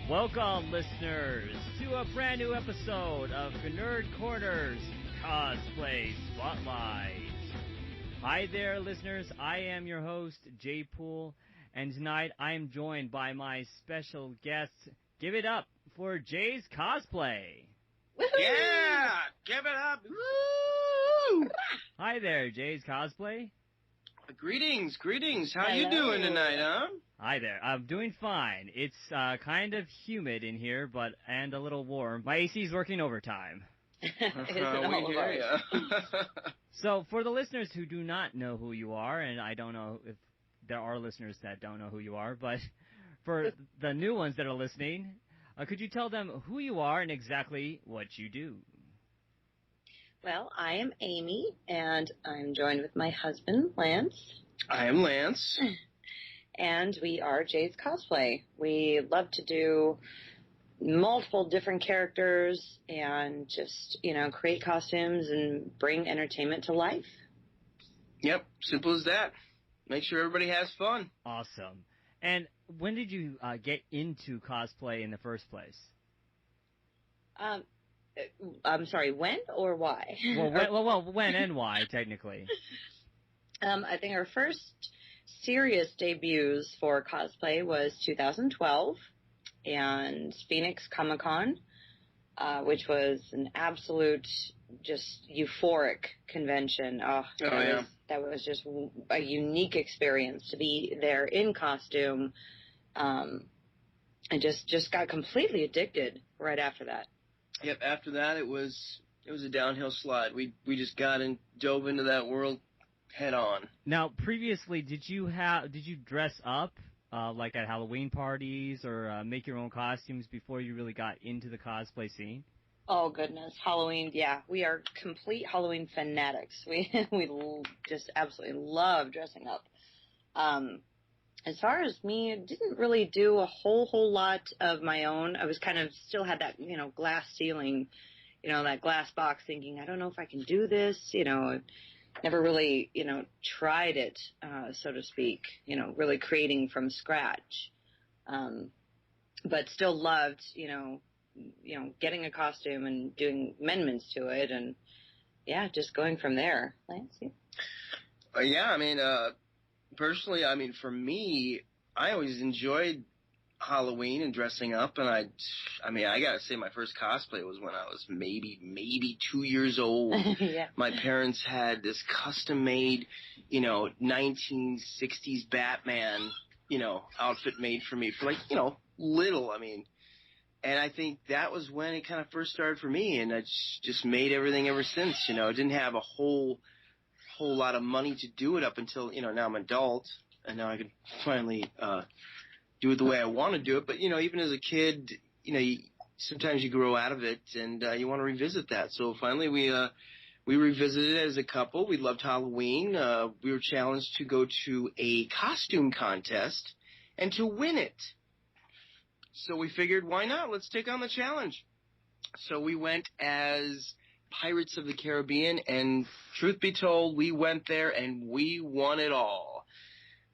Welcome, listeners, to a brand new episode of Gnerd Corner's Cosplay Spotlight. Hi there, listeners. I am your host, JPOOL, and tonight I am joined by my special guests. Give it up for Jaze Cosplay. Woo-hoo! Yeah! Give it up! Woo! Hi there, Jaze Cosplay. Greetings. How Hello. you doing tonight, huh? Hi there. I'm doing fine. It's kind of humid in here, and a little warm. My AC is working overtime. We hear ya. So, for the listeners who do not know who you are, and I don't know if there are listeners that don't know who you are, but for the new ones that are listening, could you tell them who you are and exactly what you do? Well, I am Amy, and I'm joined with my husband, Lance. I am Lance. And we are Jaze Cosplay. We love to do multiple different characters and just, create costumes and bring entertainment to life. Yep, simple as that. Make sure everybody has fun. Awesome. And when did you get into cosplay in the first place? I'm sorry, when or why? Well, when and why, technically. I think our first serious debuts for cosplay was 2012 and Phoenix Comic-Con, which was an absolute, just euphoric convention. That was just a unique experience to be there in costume, and just got completely addicted right after that. Yep, after that it was a downhill slide. We just dove into that world head on. Now, previously, did you dress up like at Halloween parties or make your own costumes before you really got into the cosplay scene? Oh goodness, Halloween! Yeah, we are complete Halloween fanatics. We just absolutely love dressing up. As far as me, I didn't really do a whole lot of my own. I was kind of still had that glass ceiling, that glass box, thinking I don't know if I can do this. Never really tried it, so to speak. Really creating from scratch, but still loved getting a costume and doing amendments to it, and just going from there. Lance? Personally, for me, I always enjoyed Halloween and dressing up, and I gotta say my first cosplay was when I was maybe 2 years old. Yeah. My parents had this custom-made, 1960s Batman, outfit made for me for little, and I think that was when it kind of first started for me, and I just made everything ever since, didn't have a whole lot of money to do it up until, now I'm an adult, and now I can finally do it the way I want to do it. But, even as a kid, sometimes you grow out of it, and you want to revisit that. So finally we revisited it as a couple. We loved Halloween. We were challenged to go to a costume contest and to win it. So we figured, why not? Let's take on the challenge. So we went as Pirates of the Caribbean, and truth be told, we went there and we won it all.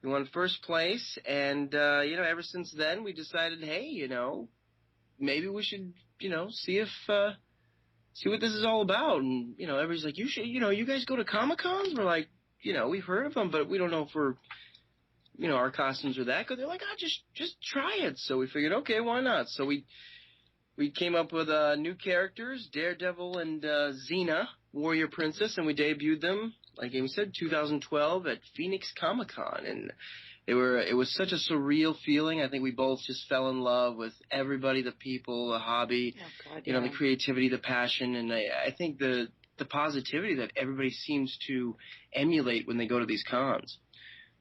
We won first place, and ever since then we decided, hey, maybe we should, see what this is all about. And everybody's like, you should, you guys go to Comic-Cons? We're like, we've heard of them, but we don't know if we're, our costumes are that good. They're like, just try it. So we figured, okay, why not? So we came up with new characters, Daredevil and Xena, Warrior Princess, and we debuted them, like Amy said, 2012 at Phoenix Comic-Con. And it was such a surreal feeling. I think we both just fell in love with everybody, the people, the hobby, the creativity, the passion, and I think the positivity that everybody seems to emulate when they go to these cons.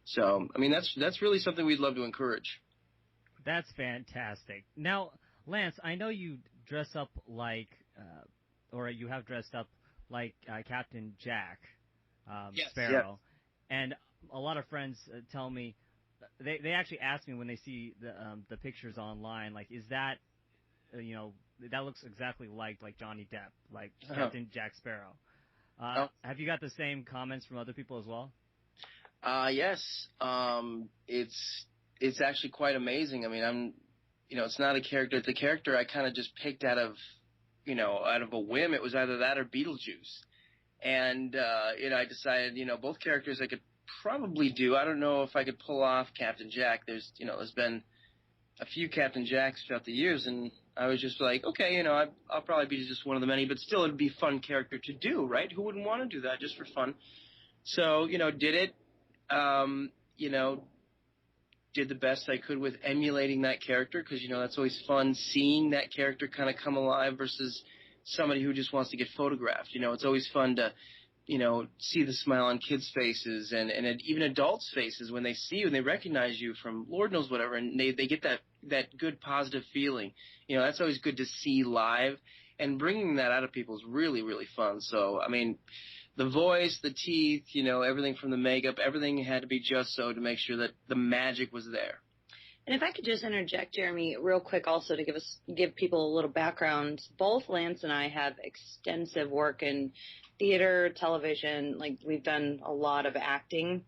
So, that's really something we'd love to encourage. That's fantastic. Now, Lance, I know you dress up like, or you have dressed up like Captain Jack Sparrow, yes. And a lot of friends tell me, they actually ask me when they see the pictures online, like, is that, that looks exactly like Johnny Depp, like Captain Jack Sparrow. Have you got the same comments from other people as well? Yes. It's actually quite amazing. it's not a character. It's a character I kind of just picked out of a whim. It was either that or Beetlejuice. And, I decided, both characters I could probably do. I don't know if I could pull off Captain Jack. There's been a few Captain Jacks throughout the years, and I was just like, okay, I'll probably be just one of the many, but still it'd be a fun character to do, right? Who wouldn't want to do that just for fun? So, did it, did the best I could with emulating that character, because, that's always fun, seeing that character kind of come alive versus somebody who just wants to get photographed. It's always fun to, see the smile on kids' faces and even adults' faces when they see you and they recognize you from Lord knows whatever, and they get that good positive feeling. That's always good to see live, and bringing that out of people is really, really fun. So, I mean, the voice, the teeth, everything from the makeup, everything had to be just so to make sure that the magic was there. And if I could just interject, Jeremy, real quick also to give people a little background, both Lance and I have extensive work in theater, television, like we've done a lot of acting.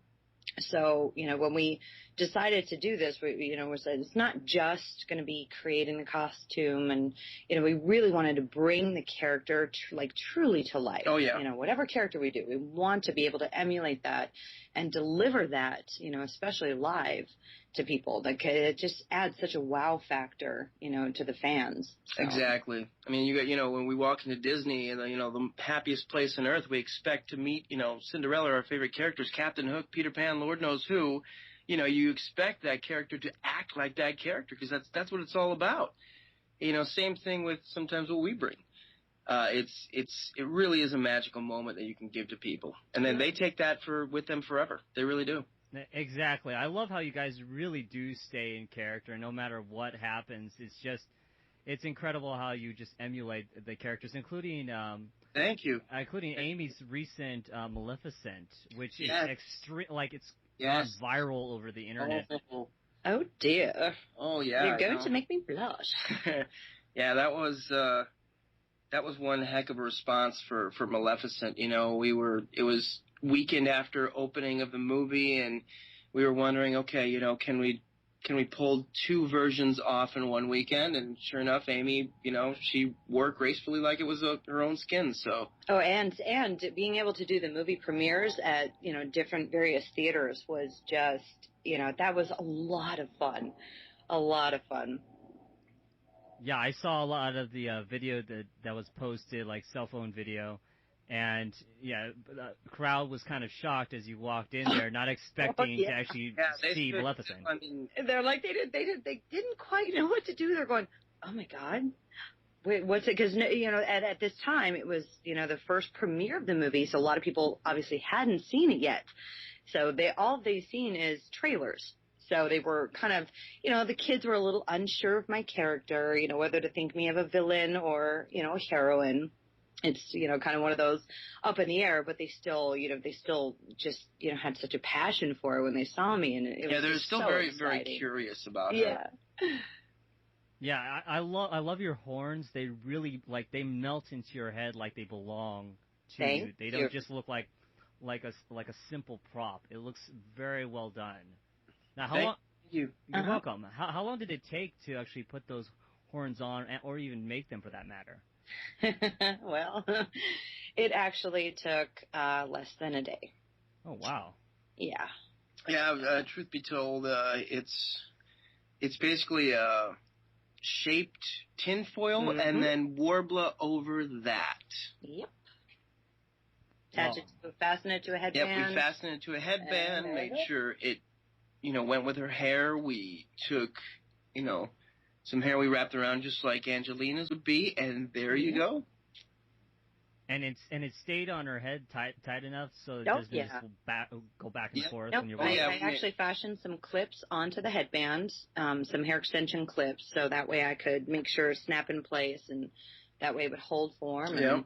So, when we decided to do this, we said it's not just going to be creating the costume, and, we really wanted to bring the character truly to life. Oh, yeah. Whatever character we do, we want to be able to emulate that and deliver that, especially live to people. Like, it just adds such a wow factor, to the fans. So. Exactly. I mean, you got, when we walk into Disney and, the happiest place on earth, we expect to meet, Cinderella, our favorite characters, Captain Hook, Peter Pan, Lord knows who. You expect that character to act like that character, because that's what it's all about. Same thing with sometimes what we bring. It really is a magical moment that you can give to people, and then they take that with them forever. They really do. Exactly. I love how you guys really do stay in character, no matter what happens. It's incredible how you just emulate the characters, including thank you, including Amy's recent Maleficent, which is extreme. Like, it's gone viral over the internet. Oh dear. Oh yeah. You're going to make me blush. Yeah, that was one heck of a response for Maleficent. It was weekend after opening of the movie, and we were wondering, okay, can we pull two versions off in one weekend? And sure enough, Amy, she wore gracefully like it was her own skin. So. Oh, and being able to do the movie premieres at, different various theaters was just, that was a lot of fun. A lot of fun. Yeah, I saw a lot of the video that was posted, like cell phone video. And, yeah, the crowd was kind of shocked as you walked in there, not expecting to actually see Maleficent. I mean, they're like, they didn't quite know what to do. They're going, oh my God, wait, what's it? Because, at this time it was, the first premiere of the movie. So a lot of people obviously hadn't seen it yet. So all they've seen is trailers. So they were kind of, the kids were a little unsure of my character, whether to think me of a villain or, a heroine. It's, kind of one of those up in the air, but they still just, had such a passion for it when they saw me. And it was they're still so very, exciting. very curious about it. Yeah. Yeah, I love your horns. They really, they melt into your head like they belong to you. They don't just look like a simple prop. It looks very well done. Now, how long? You're welcome. How long did it take to actually put those horns on, or even make them, for that matter? Well, it actually took less than a day. Oh, wow. Yeah. Yeah, truth be told, it's basically a shaped tinfoil and then Warbler over that. Yep. Fasten it to a headband. Yep, we fastened it to a headband, made sure it, went with her hair. We took, some hair we wrapped around just like Angelina's would be, and there you go. And it stayed on her head tight enough so it doesn't just go back and forth when you're walking. I actually fashioned some clips onto the headband, some hair extension clips, so that way I could make sure it snap in place, and that way it would hold form. And,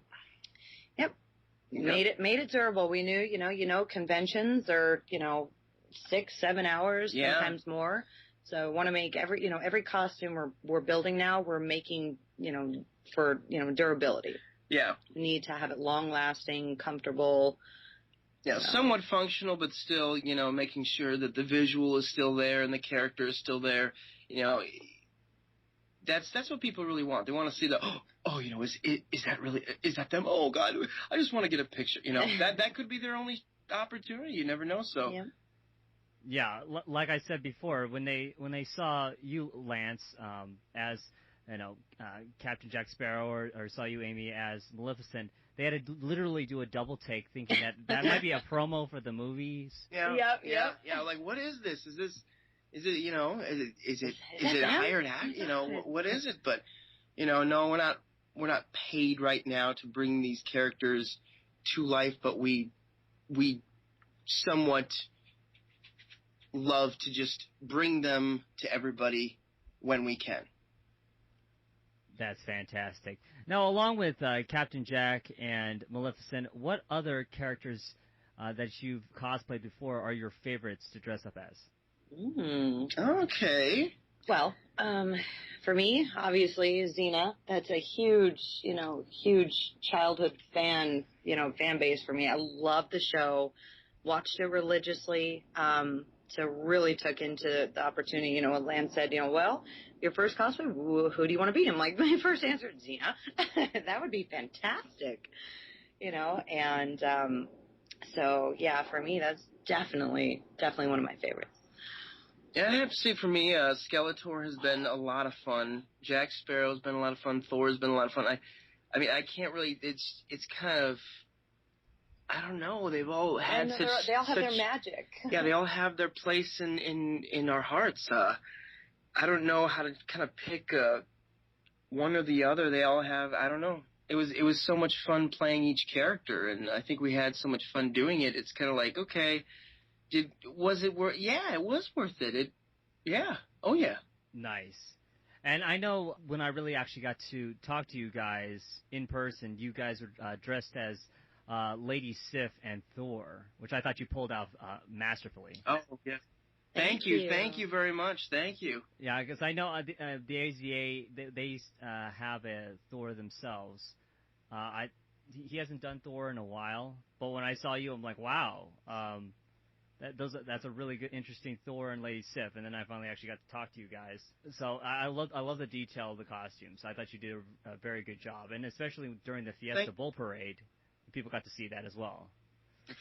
made it durable. We knew, conventions are 6-7 hours, sometimes more. So want to make every costume we're building now, we're making, for, durability. Yeah. We need to have it long-lasting, comfortable. Yeah, somewhat functional, but still, making sure that the visual is still there and the character is still there. that's what people really want. They want to see is that them? Oh God, I just want to get a picture. That could be their only opportunity. You never know. So. Yeah. Yeah, like I said before, when they saw you, Lance, as Captain Jack Sparrow, or saw you, Amy, as Maleficent, they had to literally do a double take, thinking that might be a promo for the movies. Yeah. Like, what is this? Is it is it a hired act? What is it? But no, we're not paid right now to bring these characters to life, but we somewhat love to just bring them to everybody when we can. That's fantastic. Now, along with Captain Jack and Maleficent, what other characters that you've cosplayed before are your favorites to dress up as? Okay. Well, for me, obviously, Xena. That's a huge childhood fan base for me. I love the show, watched it religiously. So really took into the opportunity, when Lance said, well, your first cosplay, who do you want to be? I'm like, my first answer is Xena. That would be fantastic, and so, yeah, for me, that's definitely one of my favorites. Yeah, I have to say for me, Skeletor has been a lot of fun. Jack Sparrow's been a lot of fun. Thor's been a lot of fun. I mean, I can't really, it's kind of, I don't know. They've all had they all have their magic. Yeah, they all have their place in our hearts. I don't know how to kind of pick one or the other. They all have. I don't know. It was so much fun playing each character, and I think we had so much fun doing it. It's kind of like, okay, was it worth? Yeah, it was worth it. Yeah. Oh yeah. Nice. And I know when I really actually got to talk to you guys in person, you guys were dressed as Lady Sif and Thor, which I thought you pulled off masterfully. Oh, yeah. Thank you. Thank you very much. Thank you. Yeah, because I know the AZA, they have a Thor themselves. He hasn't done Thor in a while, but when I saw you, I'm like, wow, that's a really good, interesting Thor and Lady Sif. And then I finally actually got to talk to you guys. So I love the detail of the costumes. I thought you did a very good job, and especially during the Fiesta Bull Parade. People got to see that as well.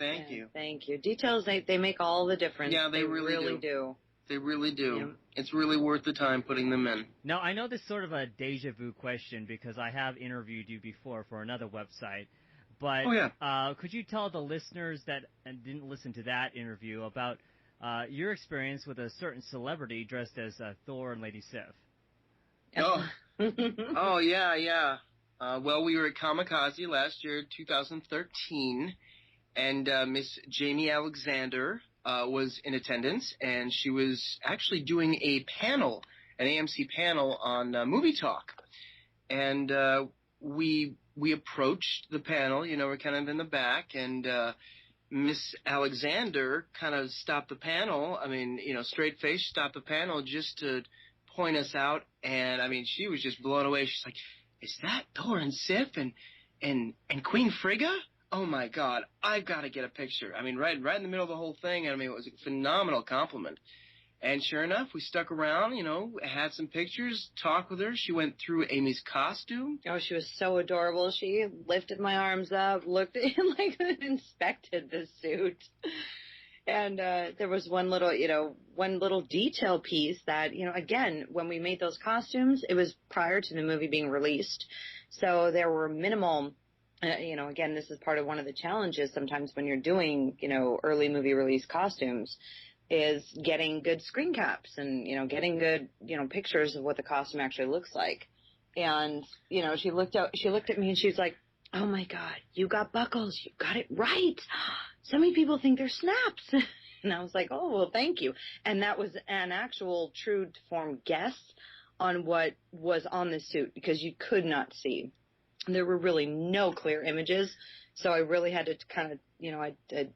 Thank you. Thank you. Details, they make all the difference. Yeah, they really do. They really do. Yeah. It's really worth the time putting them in. Now, I know this is sort of a deja vu question because I have interviewed you before for another website. But could you tell the listeners that didn't listen to that interview about your experience with a certain celebrity dressed as Thor and Lady Sif? Oh, yeah. Well, we were at Kamikaze last year, 2013, and Miss Jamie Alexander was in attendance, and she was actually doing a panel, an AMC panel on Movie Talk. And we approached the panel, we're kind of in the back, and Miss Alexander kind of stopped the panel. I mean, straight face, stopped the panel just to point us out, and I mean, she was just blown away. She's like, is that Thor and Sif and Queen Frigga? Oh my God, I've got to get a picture. I mean, right in the middle of the whole thing. I mean, it was a phenomenal compliment. And sure enough, we stuck around, had some pictures, talked with her. She went through Amy's costume. Oh, she was so adorable. She lifted my arms up, looked at inspected the suit. And there was one little detail piece that, again, when we made those costumes, it was prior to the movie being released. So there were minimal, again, this is part of one of the challenges sometimes when you're doing, early movie release costumes, is getting good screen caps and, getting good, pictures of what the costume actually looks like. And, she looked at me and she's like, oh my God, you got buckles. You got it right. So many people think they're snaps. And I was like, oh, well, thank you. And that was an actual true to form guess on what was on the suit because you could not see. There were really no clear images. So I really had to kind of,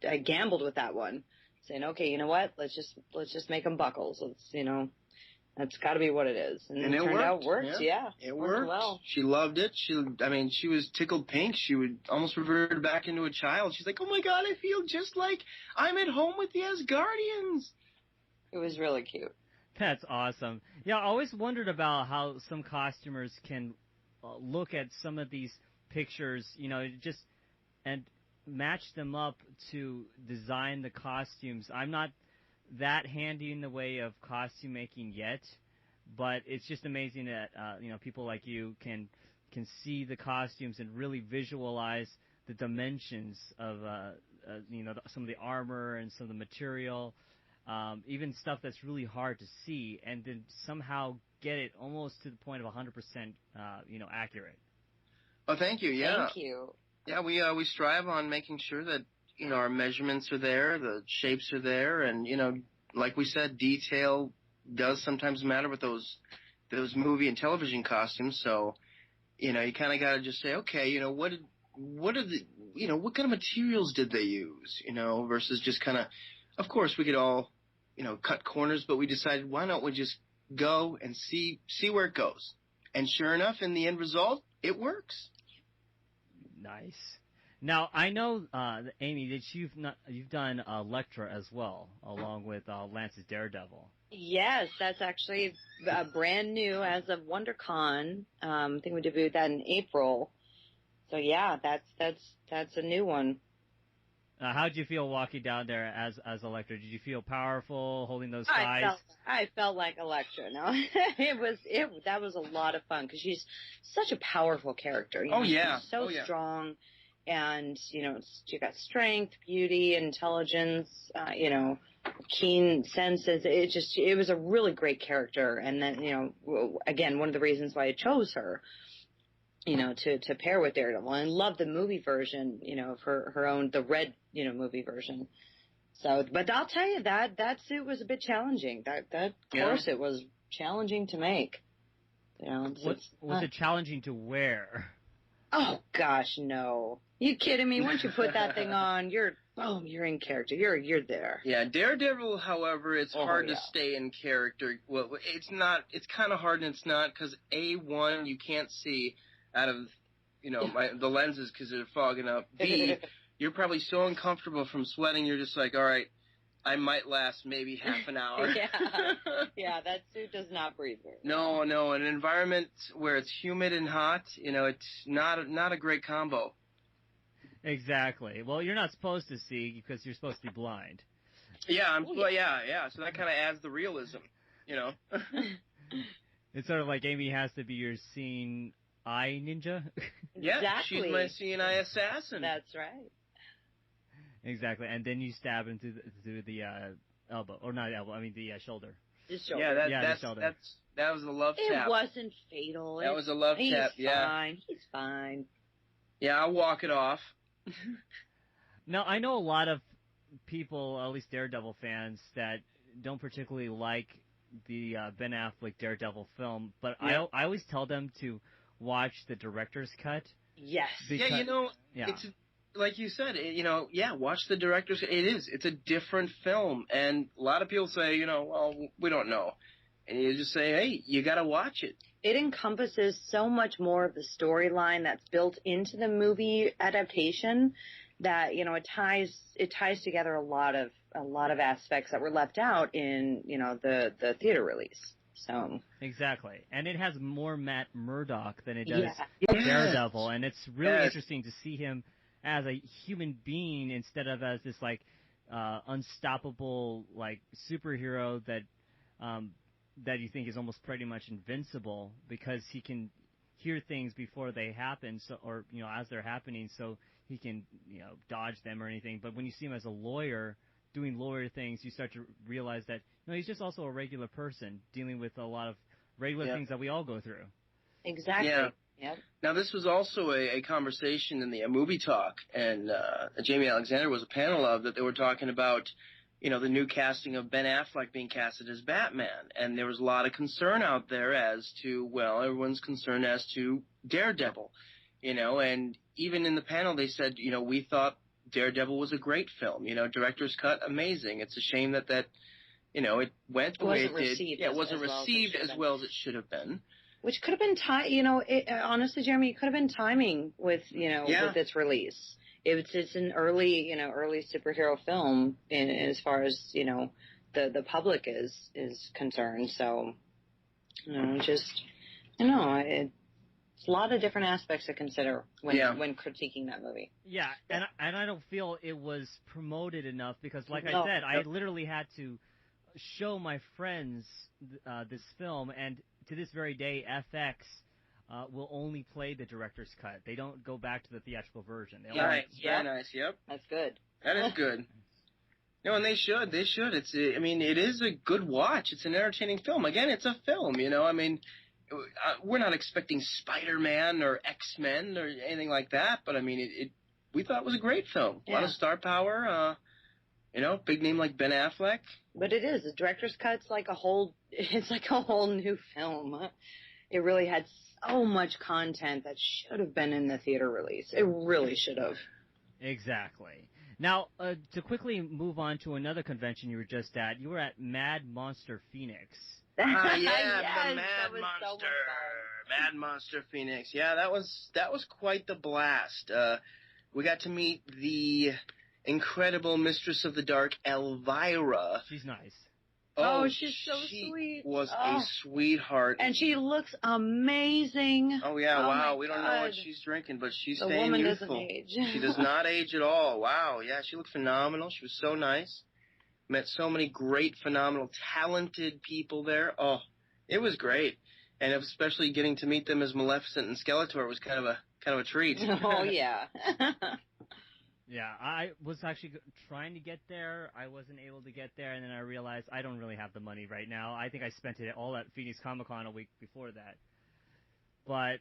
I gambled with that one, saying, okay, you know what? Let's just make them buckles. Let's, that's got to be what it is. And it turned out it worked. Yeah. It worked well. She loved it. She was tickled pink. She would almost revert back into a child. She's like, oh my God, I feel just like I'm at home with the Asgardians. It was really cute. That's awesome. Yeah, I always wondered about how some costumers can look at some of these pictures, just and match them up to design the costumes. I'm not that handy in the way of costume making yet, but it's just amazing that people like you can see the costumes and really visualize the dimensions of some of the armor and some of the material, even stuff that's really hard to see, and then somehow get it almost to the point of 100% accurate. Oh, thank you. Yeah. Thank you. Yeah, we strive on making sure that our measurements are there, the shapes are there, and like we said, detail does sometimes matter with those movie and television costumes. So you kind of got to just say, okay, what kind of materials did they use, versus just kind of course we could all cut corners, but we decided why don't we just go and see where it goes, and sure enough, in the end result, it works. Nice. Now I know, Amy, that you've done Elektra as well, along with Lance's Daredevil. Yes, that's actually brand new as of WonderCon. I think we debuted that in April. So yeah, that's a new one. How did you feel walking down there as Elektra? Did you feel powerful holding those ties? I felt like Elektra. No, that was a lot of fun because she's such a powerful character. She's so strong, and she got strength, beauty, intelligence. Keen senses. It was a really great character, and then again, one of the reasons why I chose her. To pair with Daredevil. And I love the movie version, of her own, the red, movie version. So, but I'll tell you that suit was a bit challenging. That course, it was challenging to make. Was it challenging to wear? Oh gosh, no. You kidding me? Once you put that thing on, you're in character. You're there. Yeah, Daredevil, however, it's hard to stay in character. Well, it's not. It's kind of hard, and it's not because A1, you can't see out of the lenses because they're fogging up. B, you're probably so uncomfortable from sweating, you're just like, all right, I might last maybe half an hour. Yeah, that suit does not breathe very well. No, an environment where it's humid and hot, it's not a great combo. Exactly. Well, you're not supposed to see because you're supposed to be blind. Yeah, yeah. So that kind of adds the realism, It's sort of like Amy has to be your seeing eye ninja. Yeah, exactly. She's my seeing eye assassin. That's right. Exactly, and then you stab him through the elbow, or not elbow. I mean the shoulder. The shoulder. Yeah, that was a love tap. It wasn't fatal. That was a love tap. Yeah. He's fine. Yeah, I'll walk it off. Now I know a lot of people, at least Daredevil fans, that don't particularly like the Ben Affleck Daredevil film, but I always tell them to watch the director's cut. Yes. Because, it's like you said, watch the director's cut. It's a different film, and a lot of people say, well, we don't know, and you just say, hey, you got to watch it. It encompasses so much more of the storyline that's built into the movie adaptation that it ties together a lot of aspects that were left out in the theater release. So exactly, and it has more Matt Murdock than it does Daredevil, and it's really interesting to see him as a human being instead of as this unstoppable superhero that you think is almost pretty much invincible because he can hear things before they happen, as they're happening, so he can dodge them or anything. But when you see him as a lawyer doing lawyer things, you start to realize that he's just also a regular person dealing with a lot of regular things that we all go through. Exactly. Yeah. Yep. Now, this was also a conversation in the movie talk, and Jamie Alexander was a panel of that. They were talking about, the new casting of Ben Affleck being casted as Batman, and there was a lot of concern out there as to, everyone's concerned as to Daredevil, and even in the panel they said, we thought Daredevil was a great film, director's cut, amazing. It's a shame that it went the way it did. Yeah, it wasn't received as well as it should have been. Which could have been honestly, Jeremy, it could have been timing with with its release. It's an early superhero film as far as the public is concerned. So, it's a lot of different aspects to consider when critiquing that movie. Yeah, and I don't feel it was promoted enough because, like I said, I literally had to show my friends this film, and to this very day, FX will only play the director's cut. They don't go back to the theatrical version. Very nice. Yep, that's good. That is good. No, and they should. They should. It is a good watch. It's an entertaining film. Again, it's a film. We're not expecting Spider-Man or X-Men or anything like that, but we thought it was a great film. A lot of star power. Big name like Ben Affleck. But it is. The director's cut's like it's like a whole new film. It really had so much content that should have been in the theater release. It really should have. Exactly. Now, to quickly move on to another convention you were just at, you were at Mad Monster Phoenix. The Mad Monster. So Mad Monster Phoenix. Yeah, that was quite the blast. We got to meet the incredible Mistress of the Dark, Elvira. She's nice. Oh, she's so sweet. She was a sweetheart. And she looks amazing. Oh, yeah, wow. We don't know what she's drinking, but she's staying youthful. The woman doesn't age. She does not age at all. Wow, yeah, she looked phenomenal. She was so nice. Met so many great, phenomenal, talented people there. Oh, it was great. And especially getting to meet them as Maleficent and Skeletor was kind of a treat. Oh, yeah. Yeah, I was actually trying to get there. I wasn't able to get there, and then I realized I don't really have the money right now. I think I spent it all at Phoenix Comic-Con a week before that. But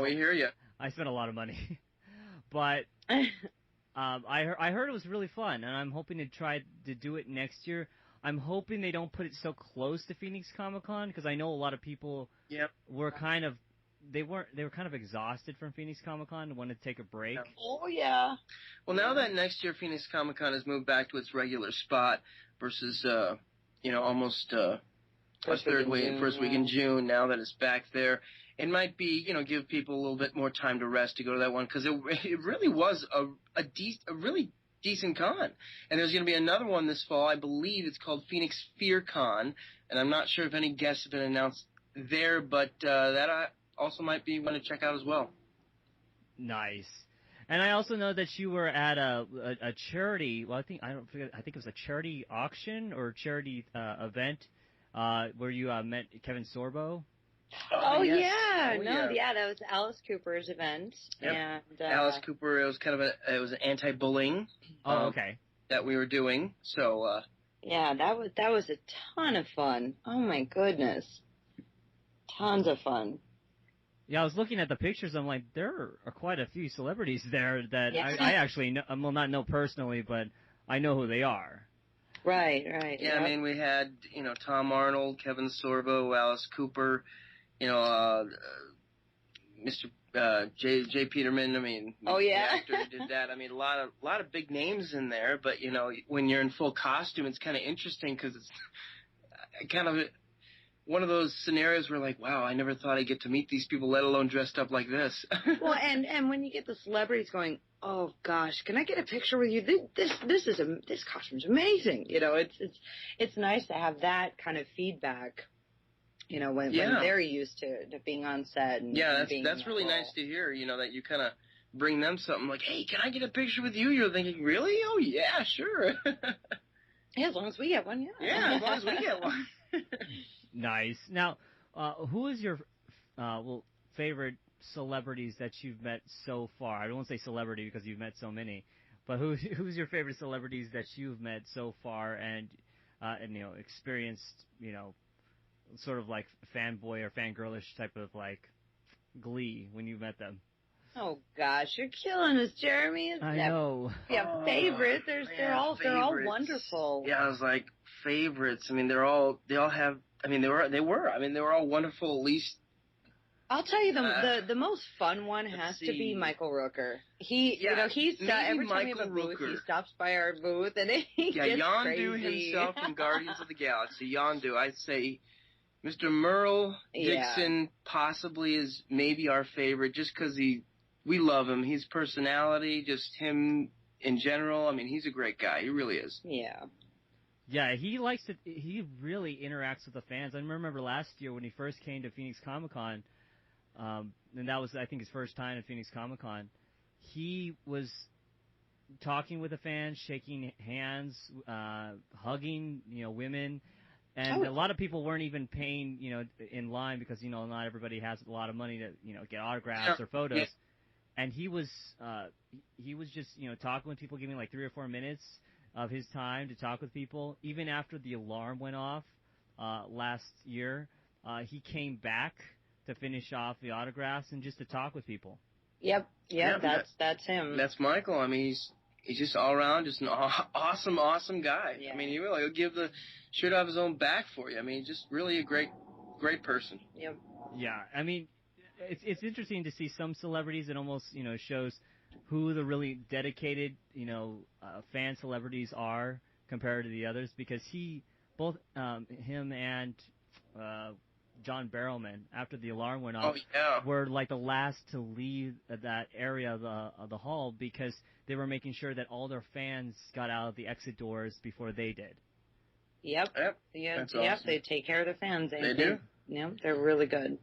we hear you. I spent a lot of money. But I heard it was really fun, and I'm hoping to try to do it next year. I'm hoping they don't put it so close to Phoenix Comic-Con, because I know a lot of people were kind of exhausted from Phoenix Comic-Con and wanted to take a break. Oh, yeah. Well, now that next year Phoenix Comic-Con has moved back to its regular spot versus, almost first week in June, now that it's back there, it might be, give people a little bit more time to rest to go to that one, because it really was a really decent con. And there's going to be another one this fall. I believe it's called Phoenix Fear Con, and I'm not sure if any guests have been announced there, but that also might be one to check out as well. Nice. And I also know that you were at a charity. Well, I think it was a charity auction or charity event where you met Kevin Sorbo. Oh yeah, that was Alice Cooper's event. Yep. And Alice Cooper. It was it was an anti-bullying. Okay. That we were doing. So. Yeah, that was a ton of fun. Oh my goodness, tons of fun. Yeah, I was looking at the pictures. I'm like, there are quite a few celebrities there that I actually know, well, not know personally, but I know who they are. Right. Yeah, I mean, we had, Tom Arnold, Kevin Sorbo, Alice Cooper, Mr. J. Peterman. I mean, the actor who did that. I mean, a lot of big names in there. But when you're in full costume, it's kind of interesting because it's kind of one of those scenarios where, like, wow, I never thought I'd get to meet these people, let alone dressed up like this. Well, and when you get the celebrities going, oh gosh, can I get a picture with you? This costume's amazing. It's nice to have that kind of feedback. When they're used to being on set. And that's really nice to hear. That you kind of bring them something like, hey, can I get a picture with you? You're thinking, really? Oh yeah, sure. Yeah, as long as we get one. Yeah, as long as we get one. Nice. Now, who is your favorite celebrities that you've met so far? I don't want to say celebrity because you've met so many, but who's your favorite celebrities that you've met so far and experienced, sort of like fanboy or fangirlish type of like glee when you met them? Oh gosh, you're killing us, Jeremy. I know. Yeah, favorites. They're all wonderful. Yeah, I was like favorites. I mean, they all have. I mean, they were all wonderful. At least. I'll tell you the most fun one has to be Michael Rooker. He's every time we have a booth, he stops by our booth and he gets Yondu crazy. himself from Guardians of the Galaxy. Yondu, I'd say. Mr. Merle Dixon possibly is maybe our favorite just because we love him. His personality, just him in general. I mean, he's a great guy. He really is. Yeah. Yeah, he likes to. He really interacts with the fans. I remember last year when he first came to Phoenix Comic Con, and that was, I think, his first time at Phoenix Comic Con. He was talking with the fans, shaking hands, hugging, women, and a lot of people weren't even paying, in line because not everybody has a lot of money to get autographs or photos. Yeah. And he was just talking with people, giving like 3 or 4 minutes of his time to talk with people. Even after the alarm went off last year, he came back to finish off the autographs and just to talk with people. Yep, that's him. That's Michael. I mean, he's just all around, just an awesome guy. Yeah. I mean, he'll give the shirt off his own back for you. I mean, just really a great person. Yep. Yeah, I mean, it's interesting to see some celebrities. It almost shows who the really dedicated fan celebrities are compared to the others, because both him and John Barrowman, after the alarm went off, were like the last to leave that area of the hall because they were making sure that all their fans got out of the exit doors before they did. Yep. Yeah. That's yep. Awesome. They take care of their fans. They do. Yeah, they're really good.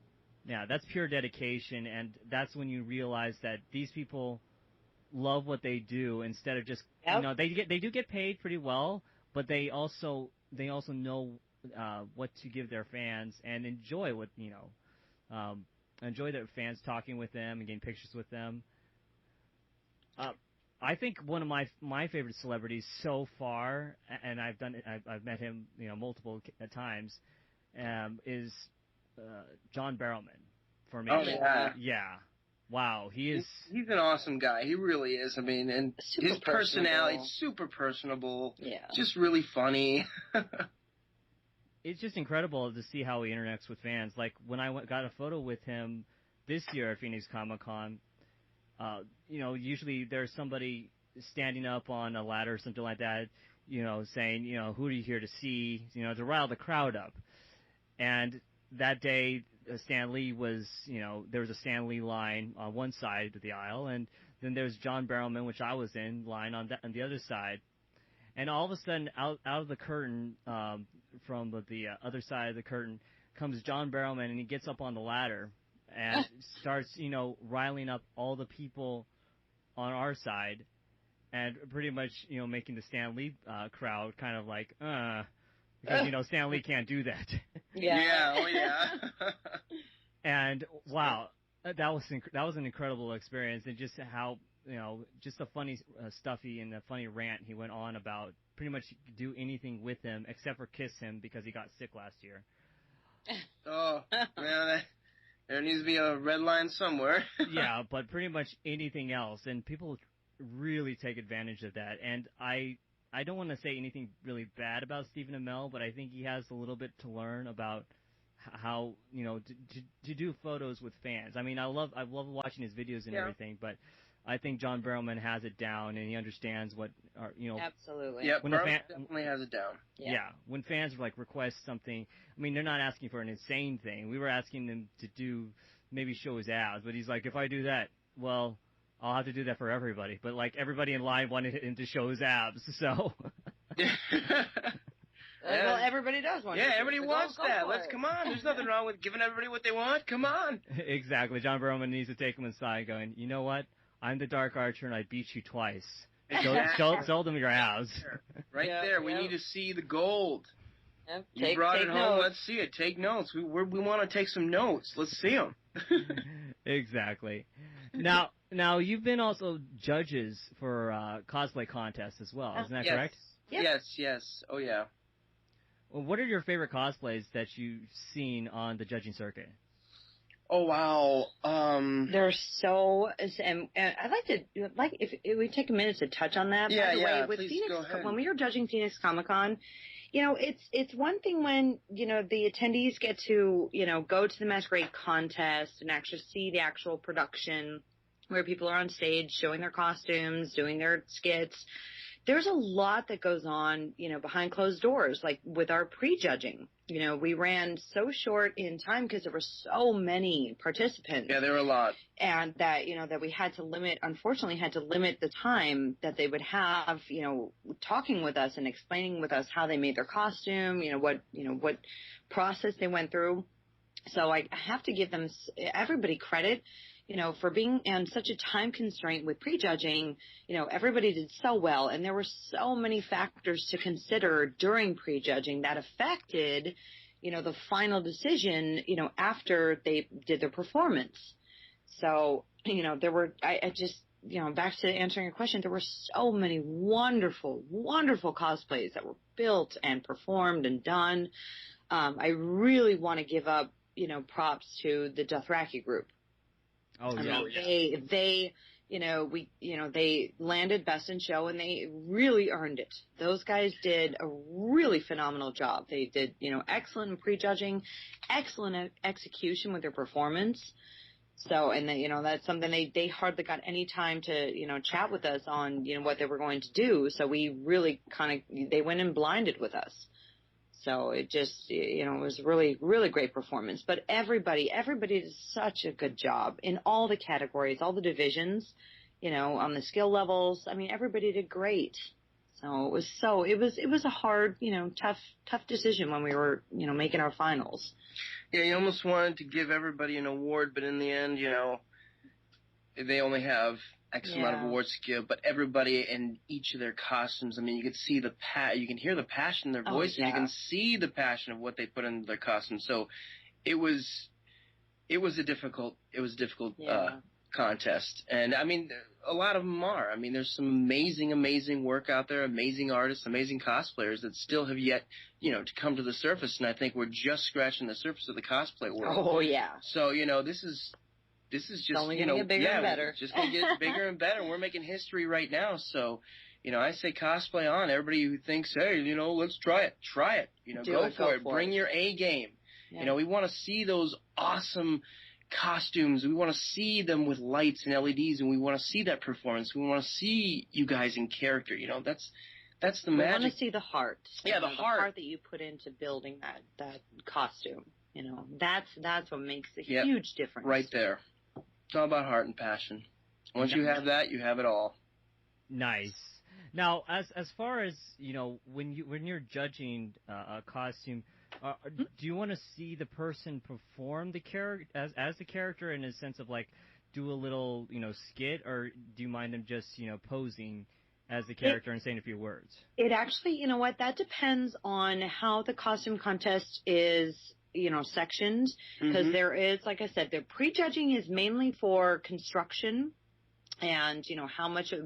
Yeah, that's pure dedication, and that's when you realize that these people love what they do instead of just they do get paid pretty well, but they also know what to give their fans and enjoy enjoy their fans talking with them and getting pictures with them. I think one of my favorite celebrities so far, and I've met him multiple times, is John Barrowman for me. Oh yeah. Yeah. Wow, he's an awesome guy. He really is. I mean, and his personality, super personable. Yeah. Just really funny. It's just incredible to see how he interacts with fans. Like when I got a photo with him this year at Phoenix Comic Con, usually there's somebody standing up on a ladder or something like that, saying, who are you here to see, to rile the crowd up. And that day, Stan Lee was, there was a Stan Lee line on one side of the aisle, and then there's John Barrowman, which I was in, line on the other side. And all of a sudden, out of the curtain, from the other side of the curtain, comes John Barrowman, and he gets up on the ladder and starts, riling up all the people on our side, and pretty much, making the Stan Lee crowd kind of like, because, Stan Lee can't do that. Yeah. Oh, yeah. And, wow, that was an incredible experience, and just how, just the funny stuffy and the funny rant he went on about pretty much do anything with him except for kiss him because he got sick last year. Oh, man, there needs to be a red line somewhere. Yeah, but pretty much anything else, and people really take advantage of that. And I don't want to say anything really bad about Stephen Amell, but I think he has a little bit to learn about how to do photos with fans. I mean, I love watching his videos and everything, but I think John Barrowman has it down, and he understands what are Absolutely. Yeah, Barrowman definitely has it down. Yeah, when fans request something, I mean, they're not asking for an insane thing. We were asking them to maybe show his abs, but he's like, if I do that, well, I'll have to do that for everybody. But like everybody in line wanted him to show his abs, so. Well, everybody does want. Yeah, everybody wants that. Come on. There's nothing wrong with giving everybody what they want. Come on. Exactly. John Barrowman needs to take him inside, going, you know what? I'm the Dark Archer, and I beat you twice. Show them your abs. Right there. We need to see the gold. Yep. You brought it home. Let's see it. Take notes. We want to take some notes. Let's see them. Exactly. Now you've been also judges for cosplay contests as well. Isn't that correct? Yep. Yes. Oh, yeah. Well, what are your favorite cosplays that you've seen on the judging circuit? Oh, wow. There's so, and I'd like if we take a minute to touch on that. Yeah, by the way, with please Phoenix, go ahead. when we were judging Phoenix Comic Con, it's one thing when, the attendees get to, go to the Masquerade contest and actually see the actual production where people are on stage showing their costumes, doing their skits, there's a lot that goes on, behind closed doors, like with our prejudging. We ran so short in time because there were so many participants. Yeah, there were a lot. And that, that we unfortunately had to limit the time that they would have, talking with us and explaining with us how they made their costume, what process they went through. So I have to give everybody credit, for being on such a time constraint with prejudging. Everybody did so well, and there were so many factors to consider during prejudging that affected, the final decision, after they did their performance. So, back to answering your question, there were so many wonderful, wonderful cosplays that were built and performed and done. I really want to give up, props to the Dothraki group. Oh, yeah. yeah. They landed best in show, and they really earned it. Those guys did a really phenomenal job. They did, excellent in prejudging, excellent execution with their performance. So, and that's something they hardly got any time to, chat with us on, what they were going to do. So we really they went in blinded with us. So it just, it was really, really great performance. But everybody did such a good job in all the categories, all the divisions, on the skill levels. I mean, everybody did great. So it was a hard, tough decision when we were, making our finals. Yeah, you almost wanted to give everybody an award, but in the end, they only have X amount of awards to give, but everybody in each of their costumes, I mean, you could see you can hear the passion in their voice, and you can see the passion of what they put into their costumes. So it was a difficult contest. And I mean, a lot of them are. I mean, there's some amazing work out there, amazing artists, amazing cosplayers that still have yet, to come to the surface. And I think we're just scratching the surface of the cosplay world. Oh, yeah. So, this is just, only going to get bigger and better. It's just going to get bigger and better. We're making history right now. So, I say cosplay on. Everybody who thinks, hey, let's try it. Try it. Go for it. Bring your A game. Yeah. We want to see those awesome costumes. We want to see them with lights and LEDs, and we want to see that performance. We want to see you guys in character. That's the magic. We want to see the heart. Yeah, the heart that you put into building that costume. That's what makes a huge difference. Right there. It's all about heart and passion. Once you have that, you have it all. Nice. Now, as far as when you're judging a costume, do you want to see the person perform the character as the character in a sense of like do a little skit, or do you mind them just posing as the character and saying a few words? It actually, that depends on how the costume contest is sectioned, because there is, like I said, the prejudging is mainly for construction and,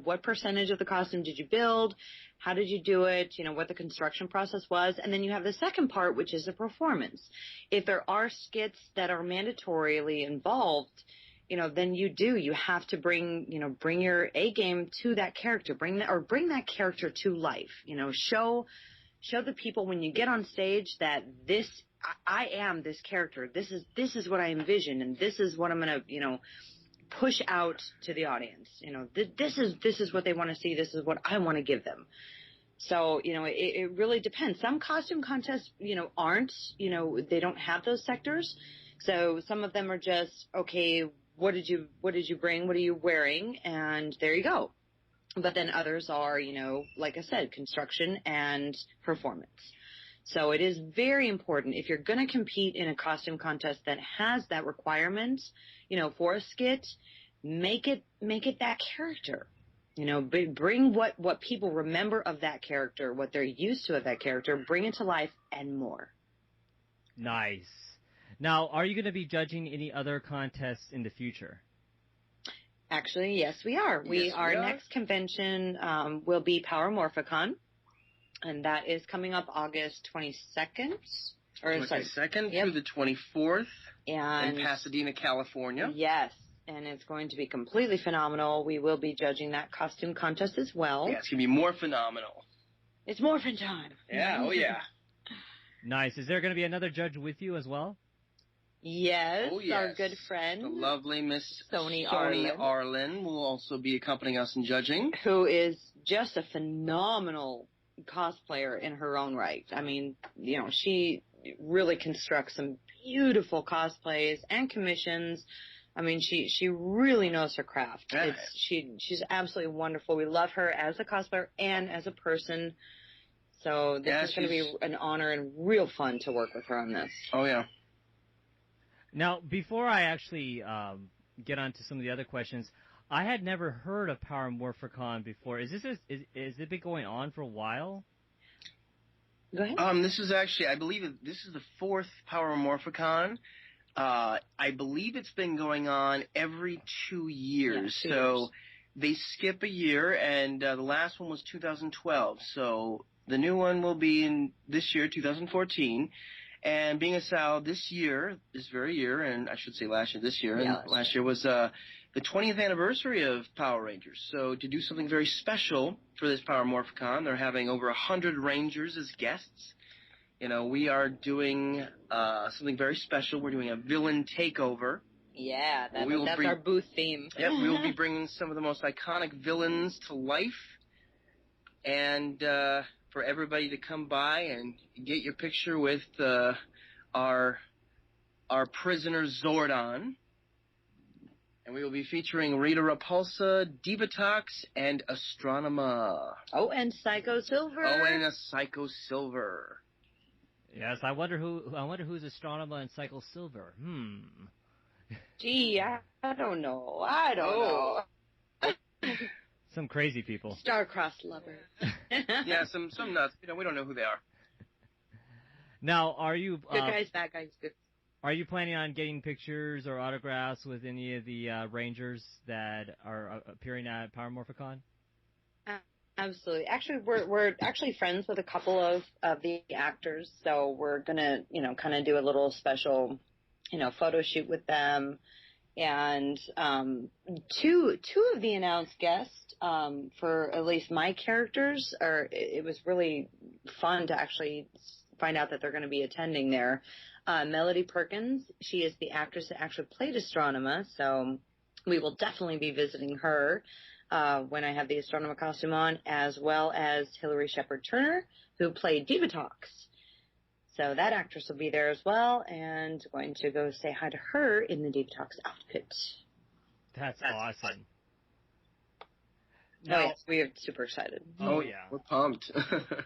what percentage of the costume did you build? How did you do it? What the construction process was. And then you have the second part, which is the performance. If there are skits that are mandatorily involved, then you have to bring your A game to that character, bring that character to life, show the people when you get on stage that I am this character. This is what I envision, and this is what I'm going to, push out to the audience. This is what they want to see. This is what I want to give them. So, it really depends. Some costume contests, aren't, they don't have those sectors. So some of them are just, okay, what did you bring? What are you wearing? And there you go. But then others are, like I said, construction and performance. So it is very important, if you're going to compete in a costume contest that has that requirement, for a skit, make it that character. Bring what people remember of that character, what they're used to of that character, bring it to life and more. Nice. Now, are you going to be judging any other contests in the future? Actually, yes, we are. Our next convention will be Power Morphicon. And that is coming up August 22nd. 22nd Yep. through the 24th in Pasadena, California. Yes, and it's going to be completely phenomenal. We will be judging that costume contest as well. Yeah, it's going to be more phenomenal. It's morphin' time. Yeah, oh yeah. Nice. Is there going to be another judge with you as well? Yes, Oh, yes. our good friend. The lovely Miss Sony Arlen will also be accompanying us in judging. Who is just a phenomenal cosplayer in her own right. I mean, you know, she really constructs some beautiful cosplays and commissions. I mean, she really knows her craft. Yeah. She's absolutely wonderful. We love her as a cosplayer and as a person. So this is going to be an honor and real fun to work with her on this. Oh, yeah. Now, before I actually get on to some of the other questions, I had never heard of Power Morphicon before. Is it been going on for a while? Go ahead. This is actually, I believe this is the 4th Power Morphicon. I believe it's been going on every 2 years. Yeah, 2 so years. They skip a year, and the last one was 2012. So the new one will be in this year, 2014. And being a Sal, this very year, and I should say last year, this year, Yeah, and last year was the 20th anniversary of Power Rangers. So to do something very special for this Power Morphicon, they're having over 100 Rangers as guests. You know, we are doing something very special. We're doing a villain takeover. Yeah, that's our booth theme. Yep, we will be bringing some of the most iconic villains to life. And for everybody to come by and get your picture with our prisoner Zordon. And we will be featuring Rita Repulsa, Divatox, and Astronema. Oh, and Psycho Silver. Oh, and a Psycho Silver. Yes, I wonder who's Astronema and Psycho Silver. Gee, I don't know. I don't know. Some crazy people. Star-crossed lovers. Yeah, some nuts. You know, we don't know who they are. Now, are you good guys, bad guys, good. Are you planning on getting pictures or autographs with any of the Rangers that are appearing at Power Morphicon? Absolutely. Actually, we're actually friends with a couple of the actors, so we're gonna, you know, kind of do a little special, you know, photo shoot with them. And two of the announced guests for at least my characters it was really fun to actually find out that they're going to be attending there. Melody Perkins, she is the actress that actually played Astronema, so we will definitely be visiting her when I have the Astronema costume on, as well as Hilary Shepard Turner, who played Divatox. So that actress will be there as well, and going to go say hi to her in the Divatox outfit. That's awesome. Oh, yes, we are super excited. Oh, yeah. We're pumped.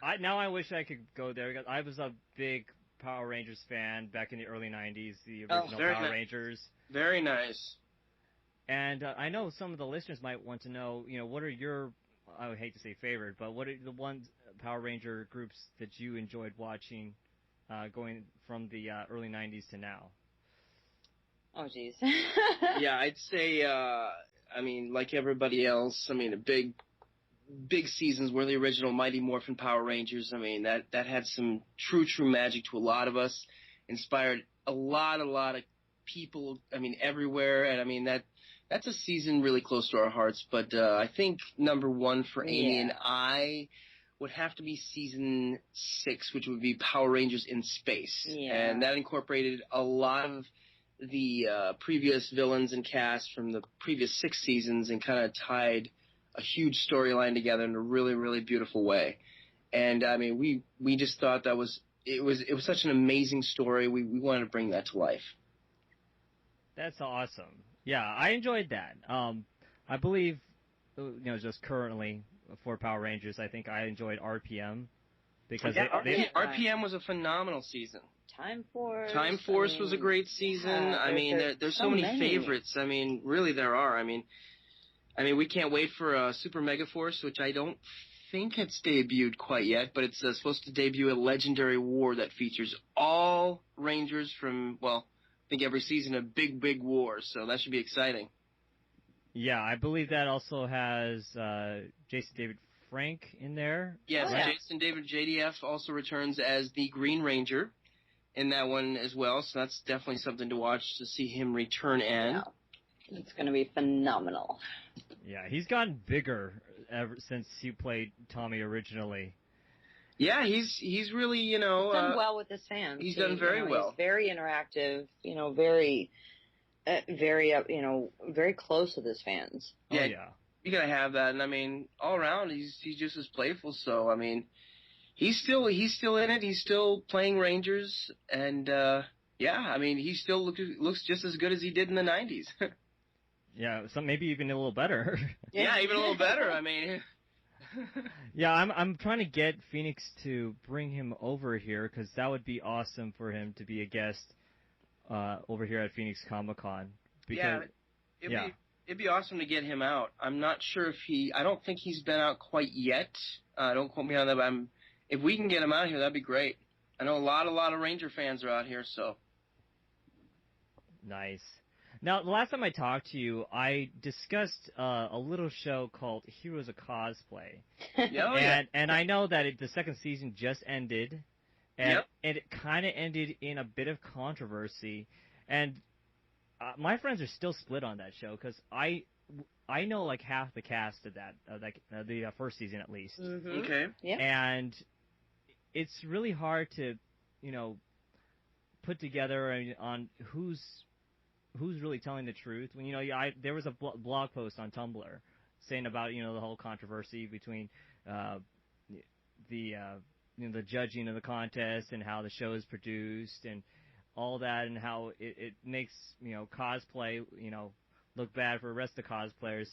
I wish I could go there, because I was a big Power Rangers fan back in the early 90s, the original Power Rangers. Very nice. And I know some of the listeners might want to know, you know, what are your, I would hate to say favorite, but what are the ones Power Ranger groups that you enjoyed watching going from the early 90s to now? Oh, jeez. Yeah, I'd say, I mean, like everybody else, I mean, big seasons were the original Mighty Morphin Power Rangers. I mean, that had some true magic to a lot of us, inspired a lot of people, I mean, everywhere, and I mean, that's a season really close to our hearts, but I think number one for Amy and I would have to be season 6, which would be Power Rangers in Space. Yeah. And that incorporated a lot of the previous villains and cast from the previous 6 seasons and kind of tied a huge storyline together in a really beautiful way. And I mean, we just thought it was such an amazing story. We wanted to bring that to life. That's awesome. Yeah, I enjoyed that. I believe, you know, just currently for Power Rangers, I think I enjoyed RPM because RPM was a phenomenal season. Time Force was a great season. I mean, there's so many favorites. I mean, really there are. I mean, we can't wait for Super Mega Force, which I don't think it's debuted quite yet, but it's supposed to debut a Legendary War that features all Rangers from, well, I think every season a big war, so that should be exciting. Yeah, I believe that also has Jason David Frank in there. Yes, Jason David JDF also returns as the Green Ranger in that one as well, so that's definitely something to watch to see him return in. Yeah. It's going to be phenomenal. Yeah, he's gotten bigger ever since he played Tommy originally. Yeah, he's really, he's done well with his fans. He's done very well. He's very interactive, very, very close with his fans. Yeah, Oh, yeah. You gotta have that, and I mean, all around, he's just as playful. So I mean, he's still in it. He's still playing Rangers, and yeah, I mean, he still looks just as good as he did in the '90s. Yeah, maybe even a little better. Yeah, even a little better. I mean. Yeah, I'm trying to get Phoenix to bring him over here because that would be awesome for him to be a guest over here at Phoenix Comic-Con. Yeah, it'd be awesome to get him out. I'm not sure if I don't think he's been out quite yet. Don't quote me on that, but if we can get him out here, that'd be great. I know a lot of Ranger fans are out here, so. Nice. Now, the last time I talked to you, I discussed a little show called Heroes of Cosplay. And I know that the second season just ended, and it kind of ended in a bit of controversy. And my friends are still split on that show because I know like half the cast of that, the first season at least. Mm-hmm. Okay. Yeah. And it's really hard to, put together on who's really telling the truth. When there was a blog post on Tumblr saying about the whole controversy between the judging of the contest and how the show is produced and all that, and how it makes cosplay look bad for the rest of the cosplayers.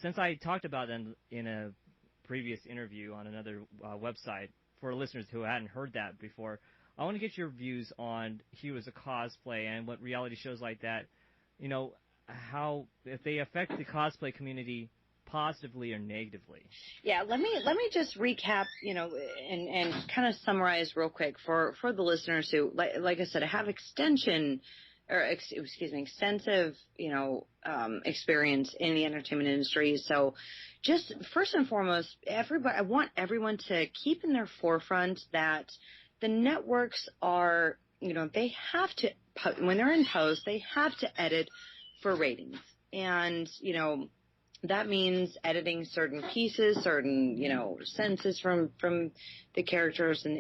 Since I talked about them in a previous interview on another website, for listeners who hadn't heard that before, I want to get your views on Heroes of Cosplay and what reality shows like that, how if they affect the cosplay community positively or negatively. Yeah, let me just recap, and kind of summarize real quick for the listeners who, like I said, have extensive, experience in the entertainment industry. So, just first and foremost, I want everyone to keep in their forefront that the networks are, they have to, when they're in post, they have to edit for ratings. And, that means editing certain pieces, certain, sentences from the characters, and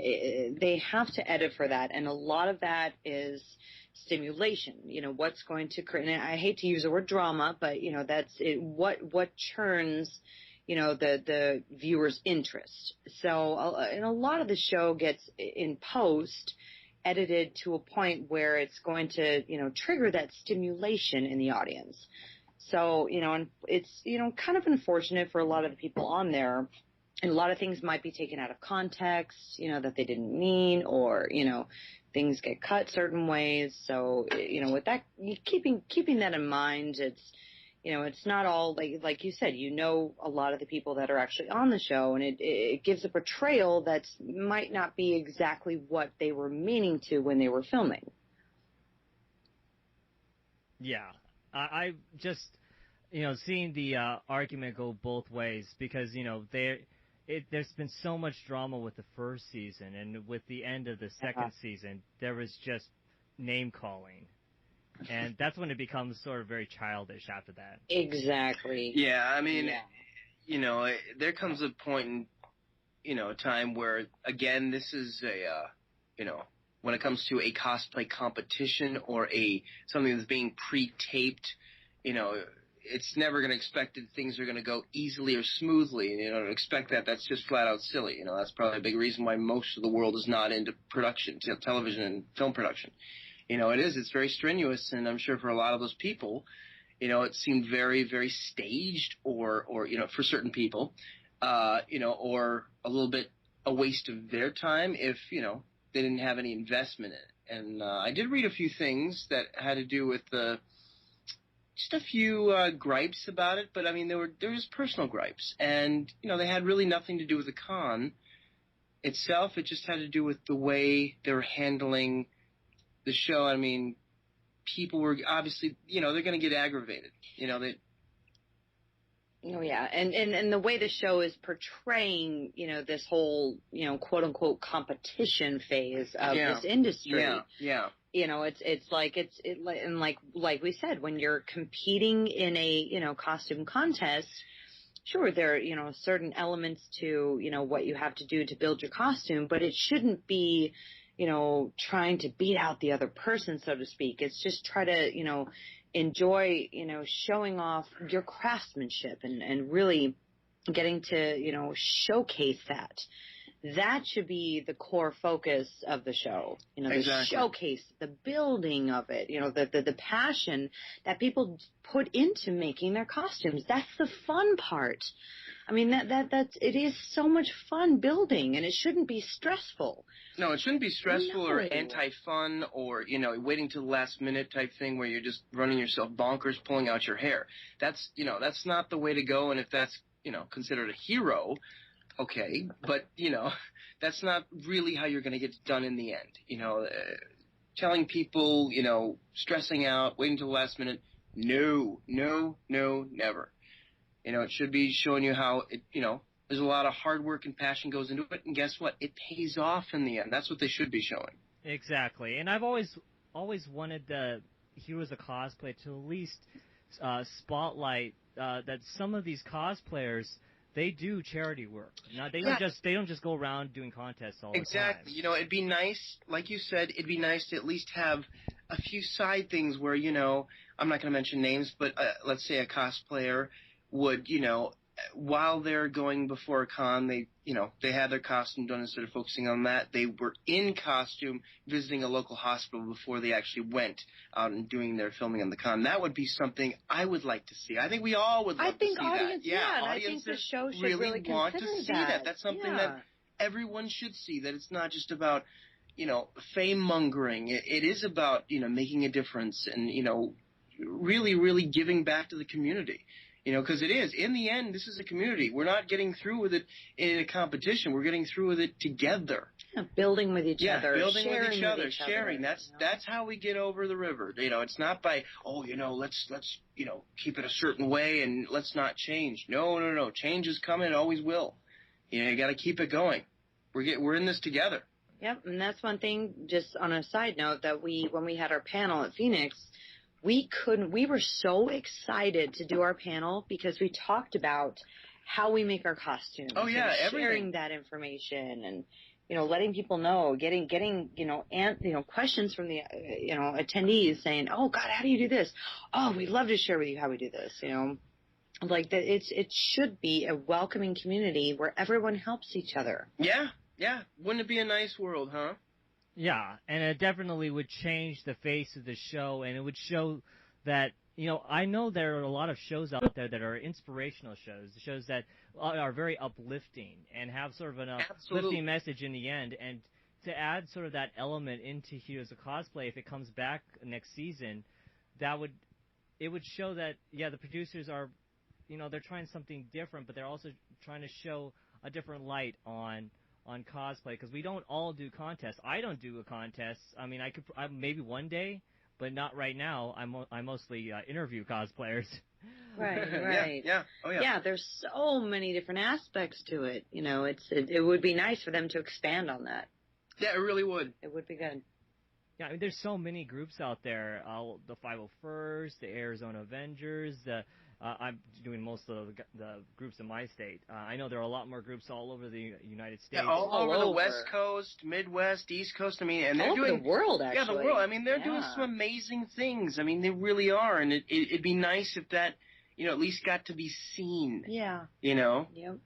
they have to edit for that. And a lot of that is stimulation, what's going to create, and I hate to use the word drama, but, that's it, what churns, the viewer's interest. So, and a lot of the show gets in post edited to a point where it's going to, trigger that stimulation in the audience. So, and it's, kind of unfortunate for a lot of the people on there, and a lot of things might be taken out of context, that they didn't mean, or, things get cut certain ways. So, with that, keeping that in mind, it's, it's not all, like you said, a lot of the people that are actually on the show, and it gives a portrayal that might not be exactly what they were meaning to when they were filming. Yeah. I just, seeing the argument go both ways, because, there's been so much drama with the first season, and with the end of the second season, there was just name-calling. And that's when it becomes sort of very childish after that. Exactly. Yeah, I mean, there comes a point in, a time where, again, this is when it comes to a cosplay competition or something that's being pre-taped, it's never going to expect that things are going to go easily or smoothly. And, expect that. That's just flat out silly. That's probably a big reason why most of the world is not into production, television and film production. It's very strenuous, and I'm sure for a lot of those people, it seemed very, very staged or for certain people, or a little bit a waste of their time if, they didn't have any investment in it. And I did read a few things that had to do with just a few gripes about it, but I mean, there were just personal gripes, and they had really nothing to do with the con itself. It just had to do with the way they were handling the show. I mean, people were obviously, they're going to get aggravated. Oh yeah, and the way the show is portraying, this whole, quote unquote competition phase of this industry. Yeah. It's like we said, when you're competing in a, costume contest, sure, there are, certain elements to, what you have to do to build your costume, but it shouldn't be, trying to beat out the other person, so to speak. It's just try to, enjoy, showing off your craftsmanship and really getting to, showcase that. That should be the core focus of the show. The showcase, the building of it, the passion that people put into making their costumes. That's the fun part. I mean, it is so much fun building, and it shouldn't be stressful. No, it shouldn't be stressful or anti-fun or, waiting till the last minute type thing where you're just running yourself bonkers pulling out your hair. That's not the way to go, and if that's, considered a hero, okay, but, that's not really how you're going to get it done in the end. Telling people, stressing out, waiting till the last minute, no, never. It should be showing you how, there's a lot of hard work and passion goes into it, and guess what? It pays off in the end. That's what they should be showing. Exactly, and I've always wanted the Heroes of Cosplay to at least spotlight that some of these cosplayers, they do charity work. Now they don't just go around doing contests all the time. Exactly. It'd be nice, like you said, it'd be nice to at least have a few side things where, I'm not going to mention names, but let's say a cosplayer would, while they're going before a con, they had their costume done. Instead of focusing on that, they were in costume visiting a local hospital before they actually went out and doing their filming on the con. That would be something I would like to see. I think we all would love to see that. Yeah, I think the show should really want to consider see that. That's something that everyone should see, that it's not just about, fame mongering. It is about, making a difference and, really, really giving back to the community. Because it is. In the end, this is a community. We're not getting through with it in a competition. We're getting through with it together. Yeah, building with each other. Building with each other, sharing. That's how we get over the river. It's not by, let's keep it a certain way and let's not change. No. Change is coming. It always will. You got to keep it going. We're in this together. Yep, and that's one thing, just on a side note, that when we had our panel at Phoenix, we were so excited to do our panel because we talked about how we make our costumes. Oh yeah, sharing that information and, letting people know, getting, questions from the, attendees saying, oh God, how do you do this? Oh, we'd love to share with you how we do this, Like that, it should be a welcoming community where everyone helps each other. Yeah. Wouldn't it be a nice world, huh? Yeah, and it definitely would change the face of the show, and it would show that, I know there are a lot of shows out there that are inspirational shows that are very uplifting and have sort of an uplifting message in the end, and to add sort of that element into Heroes of Cosplay, if it comes back next season, it would show that, the producers are, they're trying something different, but they're also trying to show a different light on cosplay, because we don't all do contests. I don't do a contest. I mean, I maybe one day, but not right now. I mostly interview cosplayers. Right. Yeah. Oh yeah. Yeah, there's so many different aspects to it. It would be nice for them to expand on that. Yeah, it really would. It would be good. Yeah, I mean, there's so many groups out there. The 501st, the Arizona Avengers, I'm doing most of the groups in my state. I know there are a lot more groups all over the United States. Yeah, all over the West Coast, Midwest, East Coast. I mean, and they're doing the world, actually. Yeah, the world. I mean, they're doing some amazing things. I mean, they really are, and it'd be nice if that, at least got to be seen. Yeah. Yep.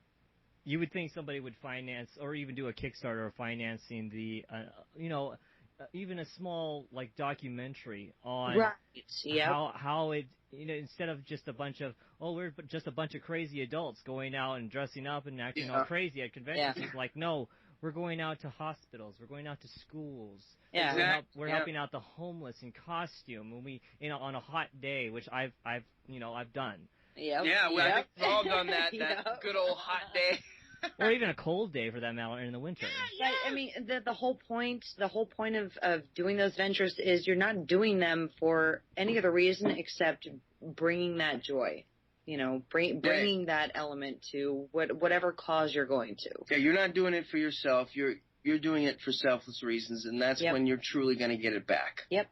You would think somebody would finance or even do a Kickstarter of financing the, even a small documentary on how it. Instead of just a bunch of, we're just a bunch of crazy adults going out and dressing up and acting all crazy at conventions. It's like, no, we're going out to hospitals. We're going out to schools. Yeah. We're helping out the homeless in costume. When we, on a hot day, which I've done. Yep. Yeah, well, I think we've all done that good old hot day. Or even a cold day for that matter in the winter. Yeah, I mean, the whole point of doing those ventures is you're not doing them for any other reason except bringing that joy, bringing that element to whatever cause you're going to. Yeah, you're not doing it for yourself. You're doing it for selfless reasons, and that's when you're truly going to get it back. Yep.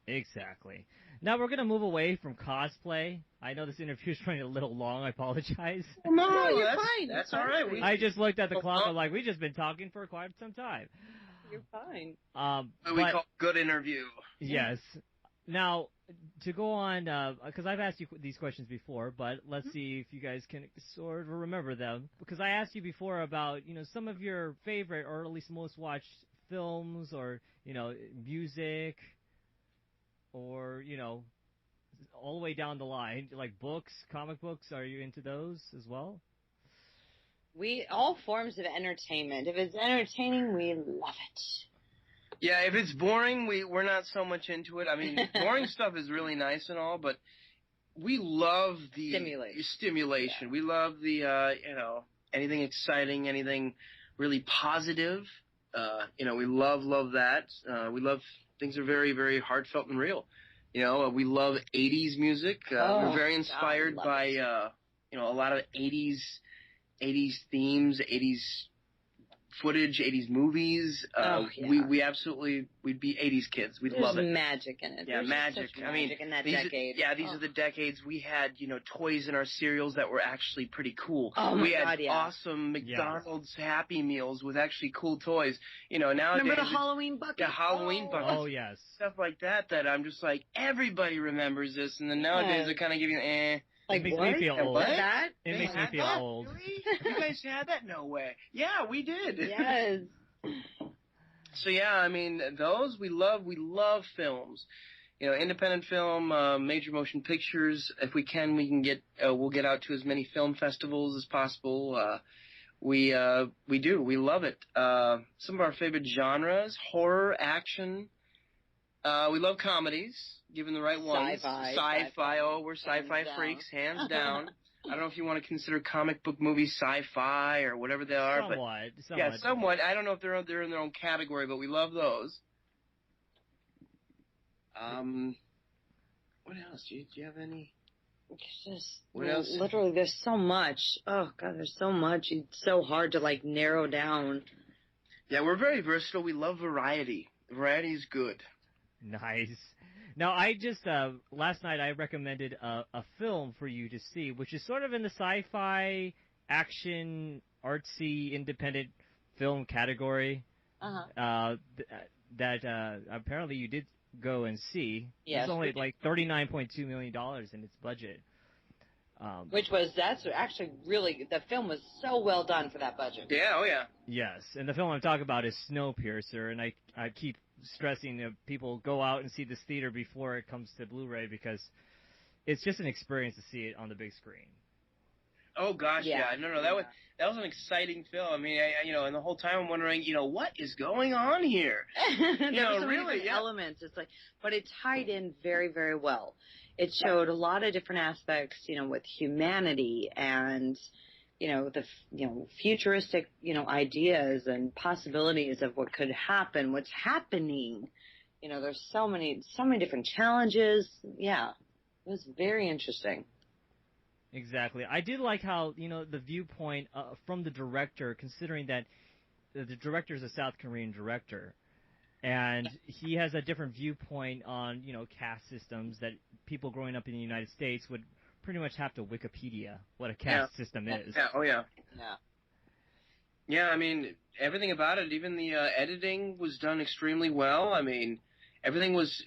Exactly. Now we're going to move away from cosplay. I know this interview is running a little long. I apologize. No, you're that's fine. That's You're all right. fine. I just looked at the clock. I'm like, we've just been talking for quite some time. You're fine. What we call good interview. Yes. Now, to go on, because I've asked you these questions before, but let's see if you guys can sort of remember them. Because I asked you before about, some of your favorite or at least most watched films or, music or, all the way down the line, like books, comic books. Are you into those as well? All forms of entertainment. If it's entertaining, we love it. Yeah, if it's boring, we're not so much into it. I mean, boring stuff is really nice and all, but we love the stimulation. Yeah. We love the anything exciting, anything really positive. We love that. We love things that are very, very heartfelt and real. We love 80s music. We're very inspired by a lot of 80s themes, 80s footage, 80s movies. We absolutely, we'd be 80s kids. We'd love it. There's magic in it. Yeah, There's magic. Such magic in that decade. These are the decades we had, toys in our cereals that were actually pretty cool. Oh my we had God, yeah. awesome McDonald's Happy Meals with actually cool toys. Nowadays. Remember the Halloween bucket? Yeah, Halloween buckets. Oh, yes. Stuff like that I'm just like, everybody remembers this, and then nowadays they're kind of giving Like, it makes what? me feel old. What? That? It makes me feel old. Really? You guys had that? No way. Yeah, we did. Yes. So yeah, I mean, those we love films. Independent film, major motion pictures. If we can get we'll get out to as many film festivals as possible. We do. We love it. Some of our favorite genres: horror, action. We love comedies, given the right ones. Sci-fi. Oh, we're sci-fi freaks, hands down. I don't know if you want to consider comic book movies sci-fi or whatever they are, somewhat. Yeah, somewhat. I don't know if they're in their own category, but we love those. What else? Do you have any? What else? Literally, there's so much. Oh God, there's so much. It's so hard to narrow down. Yeah, we're very versatile. We love variety. Variety is good. Nice. Now, I just, last night I recommended a film for you to see, which is sort of in the sci-fi, action, artsy, independent film category. Uh-huh. That apparently you did go and see. Yes. It's only like $39.2 million in its budget. That's actually really, the film was so well done for that budget. Yeah, oh yeah. Yes, and the film I'm talking about is Snowpiercer, and I keep stressing that people go out and see this theater before it comes to Blu-ray because it's just an experience to see it on the big screen. Oh gosh, yeah. No, that was an exciting film. I mean, and the whole time I'm wondering, what is going on here? There were so many different elements. It's but it tied in very, very well. It showed a lot of different aspects, with humanity and, the futuristic, ideas and possibilities of what could happen, what's happening. There's so many different challenges. Yeah, it was very interesting. Exactly. I did like how, the viewpoint from the director, considering that the director is a South Korean director, and he has a different viewpoint on, caste systems that people growing up in the United States would pretty much have to Wikipedia what a caste system is. Yeah, oh yeah. Yeah. Yeah, I mean, everything about it, even the editing was done extremely well. I mean, everything was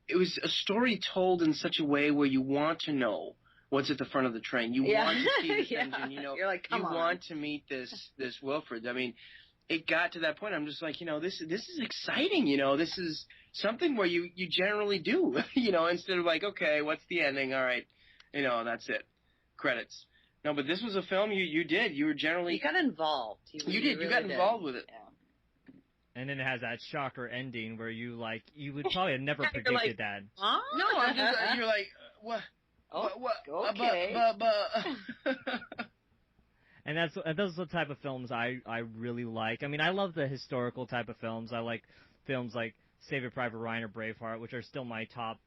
a story told in such a way where you want to know what's at the front of the train. You want to see this engine, You're like, come on. want to meet this Wilfred. I mean, it got to that point. I'm just like, this is exciting. This is something where you generally do. Instead of like, okay, what's the ending? All right, that's it. Credits. No, but this was a film you did. You were generally... You got involved. You did. Really you got involved with it. Yeah. And then it has that shocker ending where you would probably have never predicted like, that. Huh? No, I'm just, you're like, what? Oh, what? Okay. And those are the type of films I really like. I mean, I love the historical type of films. I like films like Saving Private Ryan or Braveheart, which are still my top,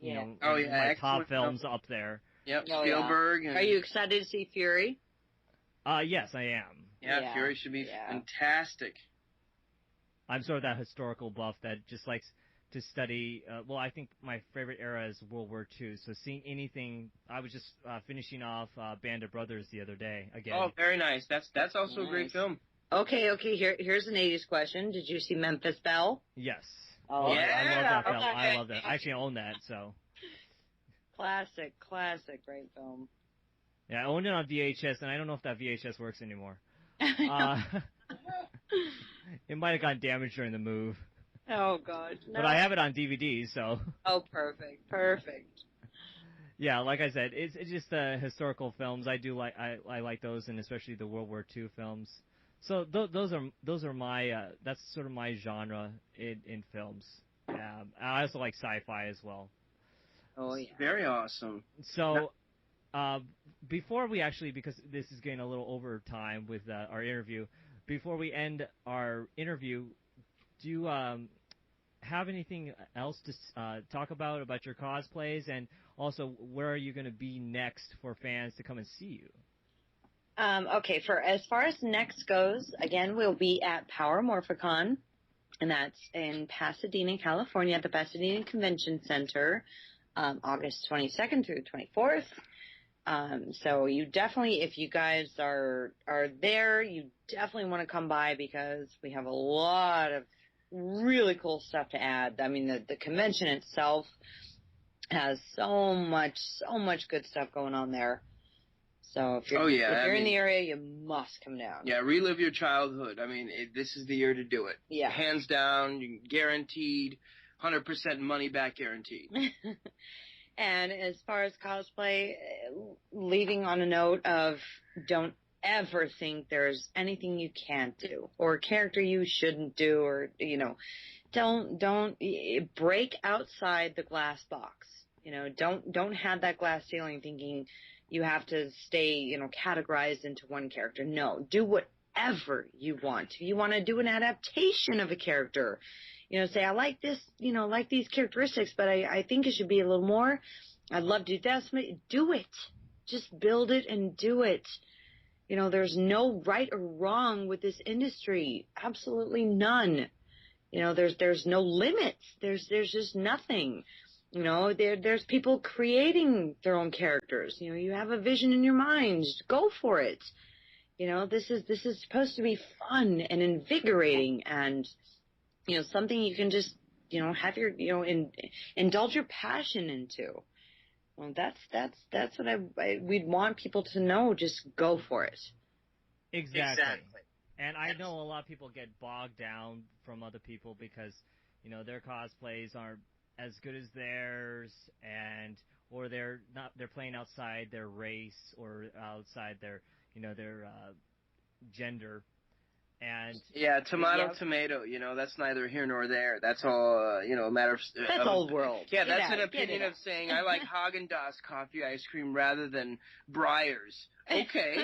my top films up there. Yep, Spielberg. Yeah. Are you excited to see Fury? Yes, I am. Yeah, Fury should be fantastic. I'm sort of that historical buff that just likes to study. Well, I think my favorite era is World War II. So seeing anything, I was just finishing off Band of Brothers the other day again. Oh, very nice. That's also a great film. Okay. Here's an 80s question. Did you see Memphis Belle? Yes. Oh, yeah. I love that film. Okay. I love that. I actually own that. So. Classic, great film. Yeah, I owned it on VHS, and I don't know if that VHS works anymore. It might have gotten damaged during the move. Oh God. No. But I have it on DVD, so. Oh, perfect. Yeah, like I said, it's just historical films. I do I like those, and especially the World War II films. So those are my that's sort of my genre in films. I also like sci-fi as well. Oh yeah. Very awesome. So, before we actually, because this is getting a little over time with our interview, before we end our interview, do you have anything else to talk about your cosplays, and also where are you going to be next for fans to come and see you? Okay, for as far as next goes, again, we'll be at Power Morphicon, and that's in Pasadena, California, at the Pasadena Convention Center, August 22nd through 24th. So you definitely, if you guys are there, you definitely want to come by because we have a lot of really cool stuff to add. I mean, the convention itself has so much good stuff going on there. So if you're in the area, you must come down. Yeah, relive your childhood. I mean, this is the year to do it. Yeah. Hands down, guaranteed, 100% money back guaranteed. And as far as cosplay, leaving on a note of don't ever think there's anything you can't do or a character you shouldn't do, or, don't break outside the glass box. Don't have that glass ceiling thinking you have to stay, categorized into one character. No, do whatever you want. If you want to do an adaptation of a character, say, I like this, like these characteristics, but I think it should be a little more. I'd love to do that. Do it. Just build it and do it. There's no right or wrong with this industry. Absolutely none. There's no limits. There's just nothing. There's people creating their own characters. You have a vision in your mind. Go for it. This is supposed to be fun and invigorating and, something you can just, have your, indulge your passion into. Well, that's what we'd want people to know. Just go for it. Exactly. And I know a lot of people get bogged down from other people because, their cosplays aren't as good as theirs, or they're playing outside their race or outside their gender. And yeah, tomato, that's neither here nor there. That's all, a matter of... That's old world. Yeah, that's an opinion of saying, I like Haagen-Dazs coffee ice cream rather than Breyers. Okay.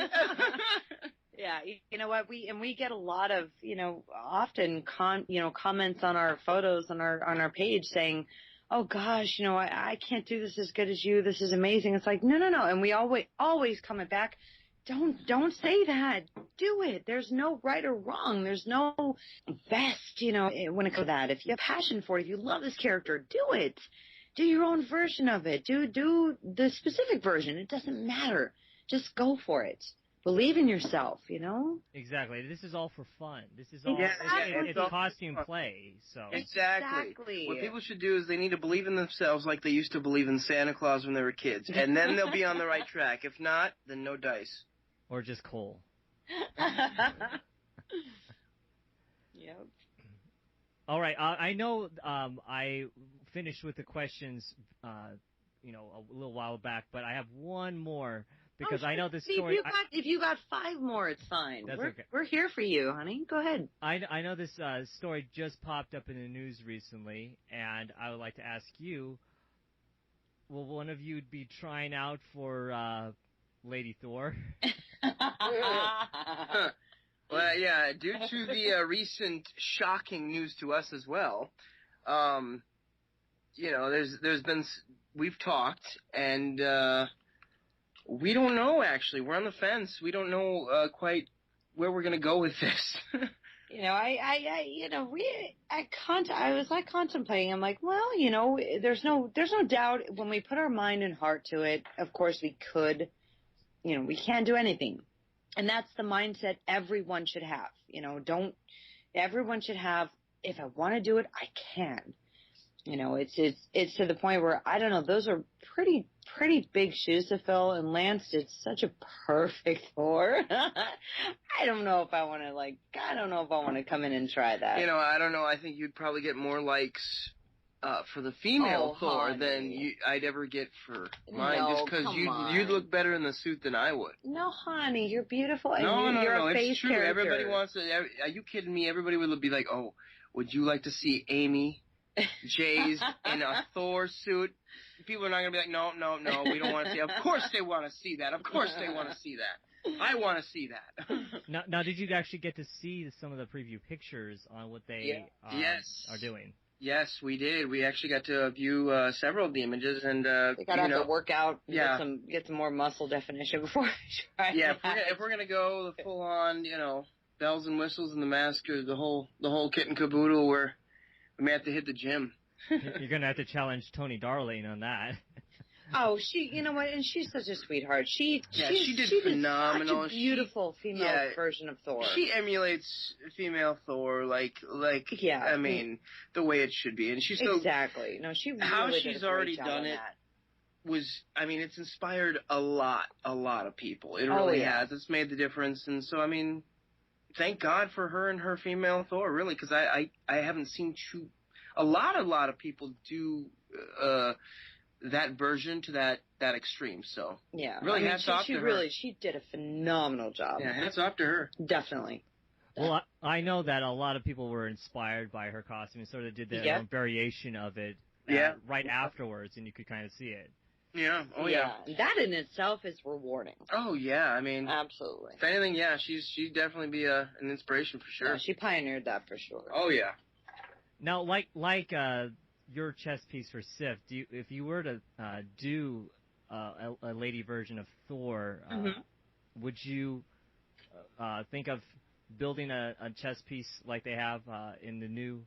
Yeah, you know what, we get a lot of, often comments on our photos on our page saying, oh gosh, I can't do this as good as you. This is amazing. It's like, no. And we always comment back. Don't say that. Do it. There's no right or wrong. There's no best, when it comes to that. If you have passion for it, if you love this character, do it. Do your own version of it. Do the specific version. It doesn't matter. Just go for it. Believe in yourself, Exactly. This is all for fun. This is all, it's costume play, so. Exactly. What people should do is they need to believe in themselves like they used to believe in Santa Claus when they were kids. And then they'll be on the right track. If not, then no dice. Or just coal. Yep. All right. I know I finished with the questions, a little while back, but I have one more. Because I know this story. If you got 5 more, it's fine. That's okay. We're here for you, honey. Go ahead. I know this story just popped up in the news recently, and I would like to ask you, will one of you be trying out for Lady Thor? Well, yeah, due to the recent shocking news to us as well, there's been, we've talked, and we don't know, actually. We're on the fence. We don't know quite where we're going to go with this. I was like contemplating. I'm like, well, you know, there's no doubt when we put our mind and heart to it. Of course, we could. You know, we can't do anything, and that's the mindset everyone should have. You know, everyone should have. If I want to do it, I can. You know, it's to the point where I don't know. Those are pretty big shoes to fill, and Lance did such a perfect Thor. I don't know if I want to come in and try that. You know, I don't know. I think you'd probably get more likes for the female Thor than I'd ever get for mine, just because you'd look better in the suit than I would. No, honey, you're beautiful. And No, you're a face it's true. character. Everybody wants to. Are you kidding me? Everybody would be like, "Oh, would you like to see Amy, Jaze in a Thor suit?" People are not gonna be like, "No, we don't want to see." Of course they want to see that. Of course they want to see that. I want to see that. Now, did you actually get to see some of the preview pictures on what they are doing? Yes, we did. We actually got to view several of the images, and they got to have to work out, get some more muscle definition before we try. Yeah, if we're gonna go the full on, you know, bells and whistles and the mask, the whole kit and caboodle, we may have to hit the gym. You're gonna have to challenge Tony Darling on that. Oh, you know what? And she's such a sweetheart. She did phenomenal. Such a beautiful female version of Thor. She emulates female Thor, like I mean, the way it should be, and she's so exactly. No, she really how did she's a already great done job it on was. I mean, it's inspired a lot of people. It really has. It's made the difference, and so I mean, thank God for her and her female Thor, really, because I haven't seen a lot of people do that version to that extreme. So yeah, really hats off to her. She did a phenomenal job. Yeah, hats off to her. Definitely. Well, I know that a lot of people were inspired by her costume and sort of did their own variation of it right afterwards, and you could kind of see it. Yeah. Oh yeah. That in itself is rewarding. Oh yeah. I mean, absolutely. If anything, she'd definitely be an inspiration for sure. Yeah, she pioneered that for sure. Oh yeah. Now, like your chess piece for Sif, if you were to do a lady version of Thor, would you think of building a chess piece like they have in the new,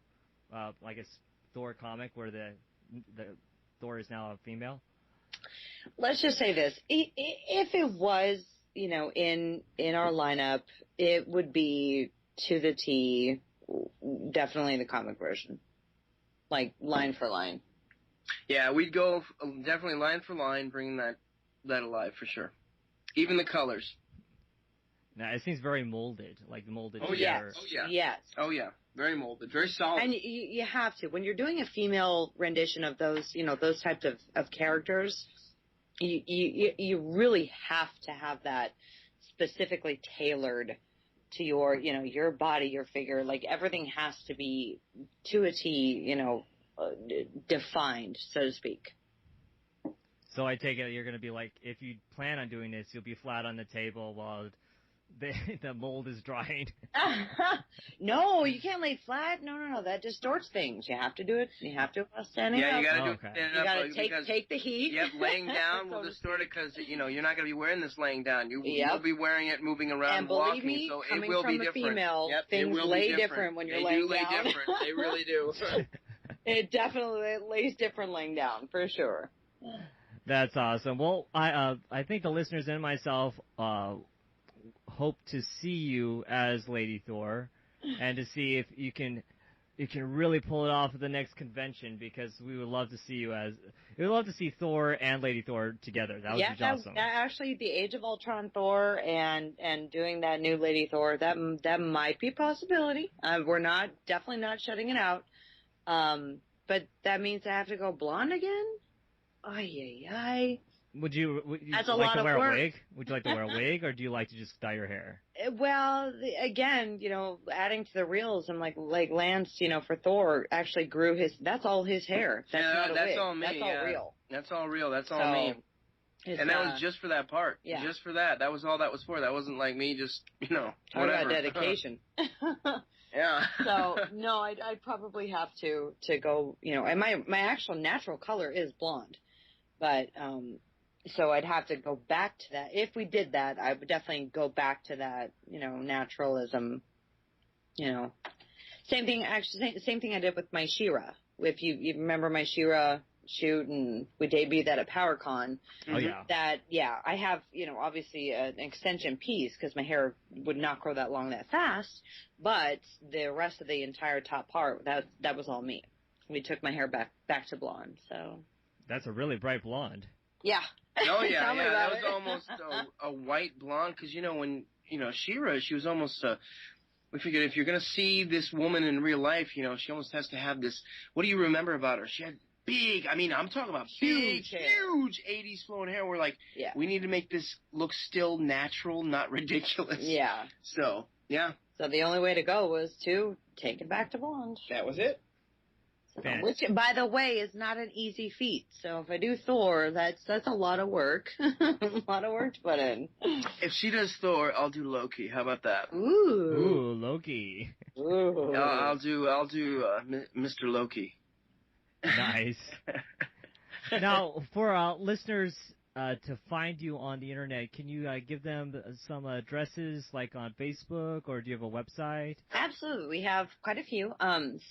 like a Thor comic where the Thor is now a female? Let's just say this: if it was, you know, in our lineup, it would be to the T. Definitely the comic version, like line for line. Yeah, we'd go definitely line for line, bringing that alive for sure. Even the colors. Now it seems very molded, like the molded. Oh yeah. Oh yeah. Yes. Oh yeah. Very molded, very solid. And you have to, when you're doing a female rendition of those, you know, those types of characters, you really have to have that specifically tailored to your, you know, your body, your figure. Like everything has to be to a T, you know, defined, so to speak. So I take it you're going to be like, if you plan on doing this, you'll be flat on the table while the mold is drying. No, you can't lay flat. No, that distorts things. You have to do it. You have to standing up. Yeah, you got to do it standing up. You got to take the heat. Yep, laying down will distort it because, you know, you're not going to be wearing this laying down. You'll be wearing it, moving around, and believe walking, me, so coming it will from be a different. Female, yep, things lay different when you're laying down. They do lay different. They really do. It definitely lays different laying down, for sure. That's awesome. Well, I think the listeners and myself hope to see you as Lady Thor, and to see if you can really pull it off at the next convention, because we would love to see Thor and Lady Thor together. That would be awesome. Actually, the Age of Ultron Thor and doing that new Lady Thor, that might be a possibility. We're definitely not shutting it out. But that means I have to go blonde again? Ay. Would you That's like to wear a wig? Would you like to wear a wig, or do you like to just dye your hair? Well, again, you know, adding to the reels, and like Lance, you know, for Thor, actually grew that's all his hair. That's not a that's wig. all me. That's all real. That's all real. That's all me. And that was just for that part. Yeah. Just for that. That was all that was for. That wasn't like me just, you know, Talk whatever. about dedication. Yeah. So, no, I'd probably have to go, you know, and my actual natural color is blonde. But, so I'd have to go back to that. If we did that, I would definitely go back to that, you know, naturalism you know, same thing. Actually, same thing I did with my She-Ra. If you remember my She-Ra shoot, and we debuted that at PowerCon. Oh yeah. That I have obviously an extension piece because my hair would not grow that long that fast, but the rest of the entire top part that was all me. We took my hair back to blonde. So that's a really bright blonde. Yeah. Oh yeah, Tell me yeah. about That was it. almost a white blonde because when She-Ra, she was almost. We figured if you're going to see this woman in real life, she almost has to have this. What do you remember about her? She had big, I'm talking about Huge big, hair. huge 80s flowing hair. We're like, we need to make this look still natural, not ridiculous. Yeah. So, yeah. So the only way to go was to take it back to blonde. That was it. Which, by the way, is not an easy feat. So if I do Thor, that's a lot of work. A lot of work to put in. If she does Thor, I'll do Loki. How about that? Ooh. Ooh, Loki. Ooh. I'll do Mr. Loki. Nice. Now, for our listeners to find you on the internet, can you give them some addresses, like on Facebook, or do you have a website? Absolutely. We have quite a few.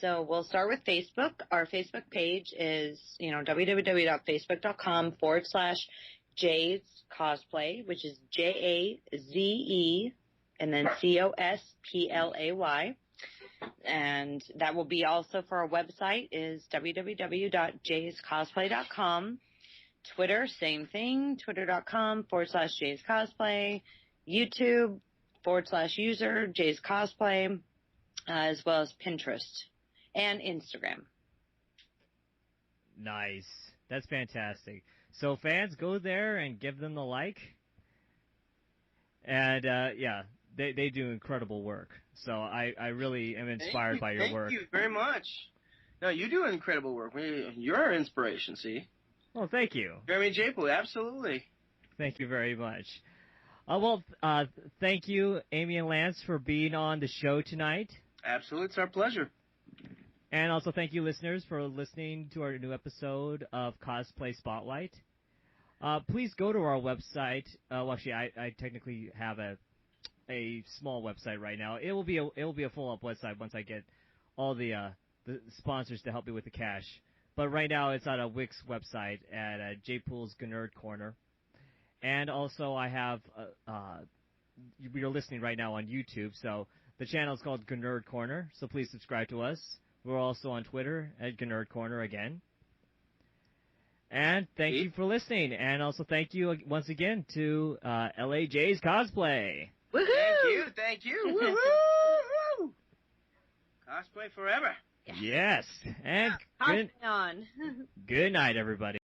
So we'll start with Facebook. Our Facebook page is, www.facebook.com/Jaze Cosplay, which is JAZE and then COSPLAY. And that will be also for our website is www.jazecosplay.com. Twitter, same thing, twitter.com/Jaze Cosplay. YouTube /user Jaze Cosplay, as well as Pinterest and Instagram. Nice. That's fantastic. So fans, go there and give them the like. And they do incredible work. So I really am inspired by your work. Thank you very much. No, you do incredible work. You're our inspiration, see? Well, thank you. JPOOL, absolutely. Thank you very much. Thank you, Aime and Lance, for being on the show tonight. Absolutely. It's our pleasure. And also thank you, listeners, for listening to our new episode of Cosplay Spotlight. Please go to our website. Actually, I technically have a small website right now. It will be a full-up website once I get all the sponsors to help me with the cash. But right now it's on a Wix website at JPOOL's Gnerd Corner. And also I have, you're listening right now on YouTube, so the channel is called Gnerd Corner, so please subscribe to us. We're also on Twitter at Gnerd Corner again. And thank you for listening. And also thank you once again to LA Jaze Cosplay. Woohoo! Thank you. Woo-hoo! Cosplay forever. Yes. And On. good night, everybody.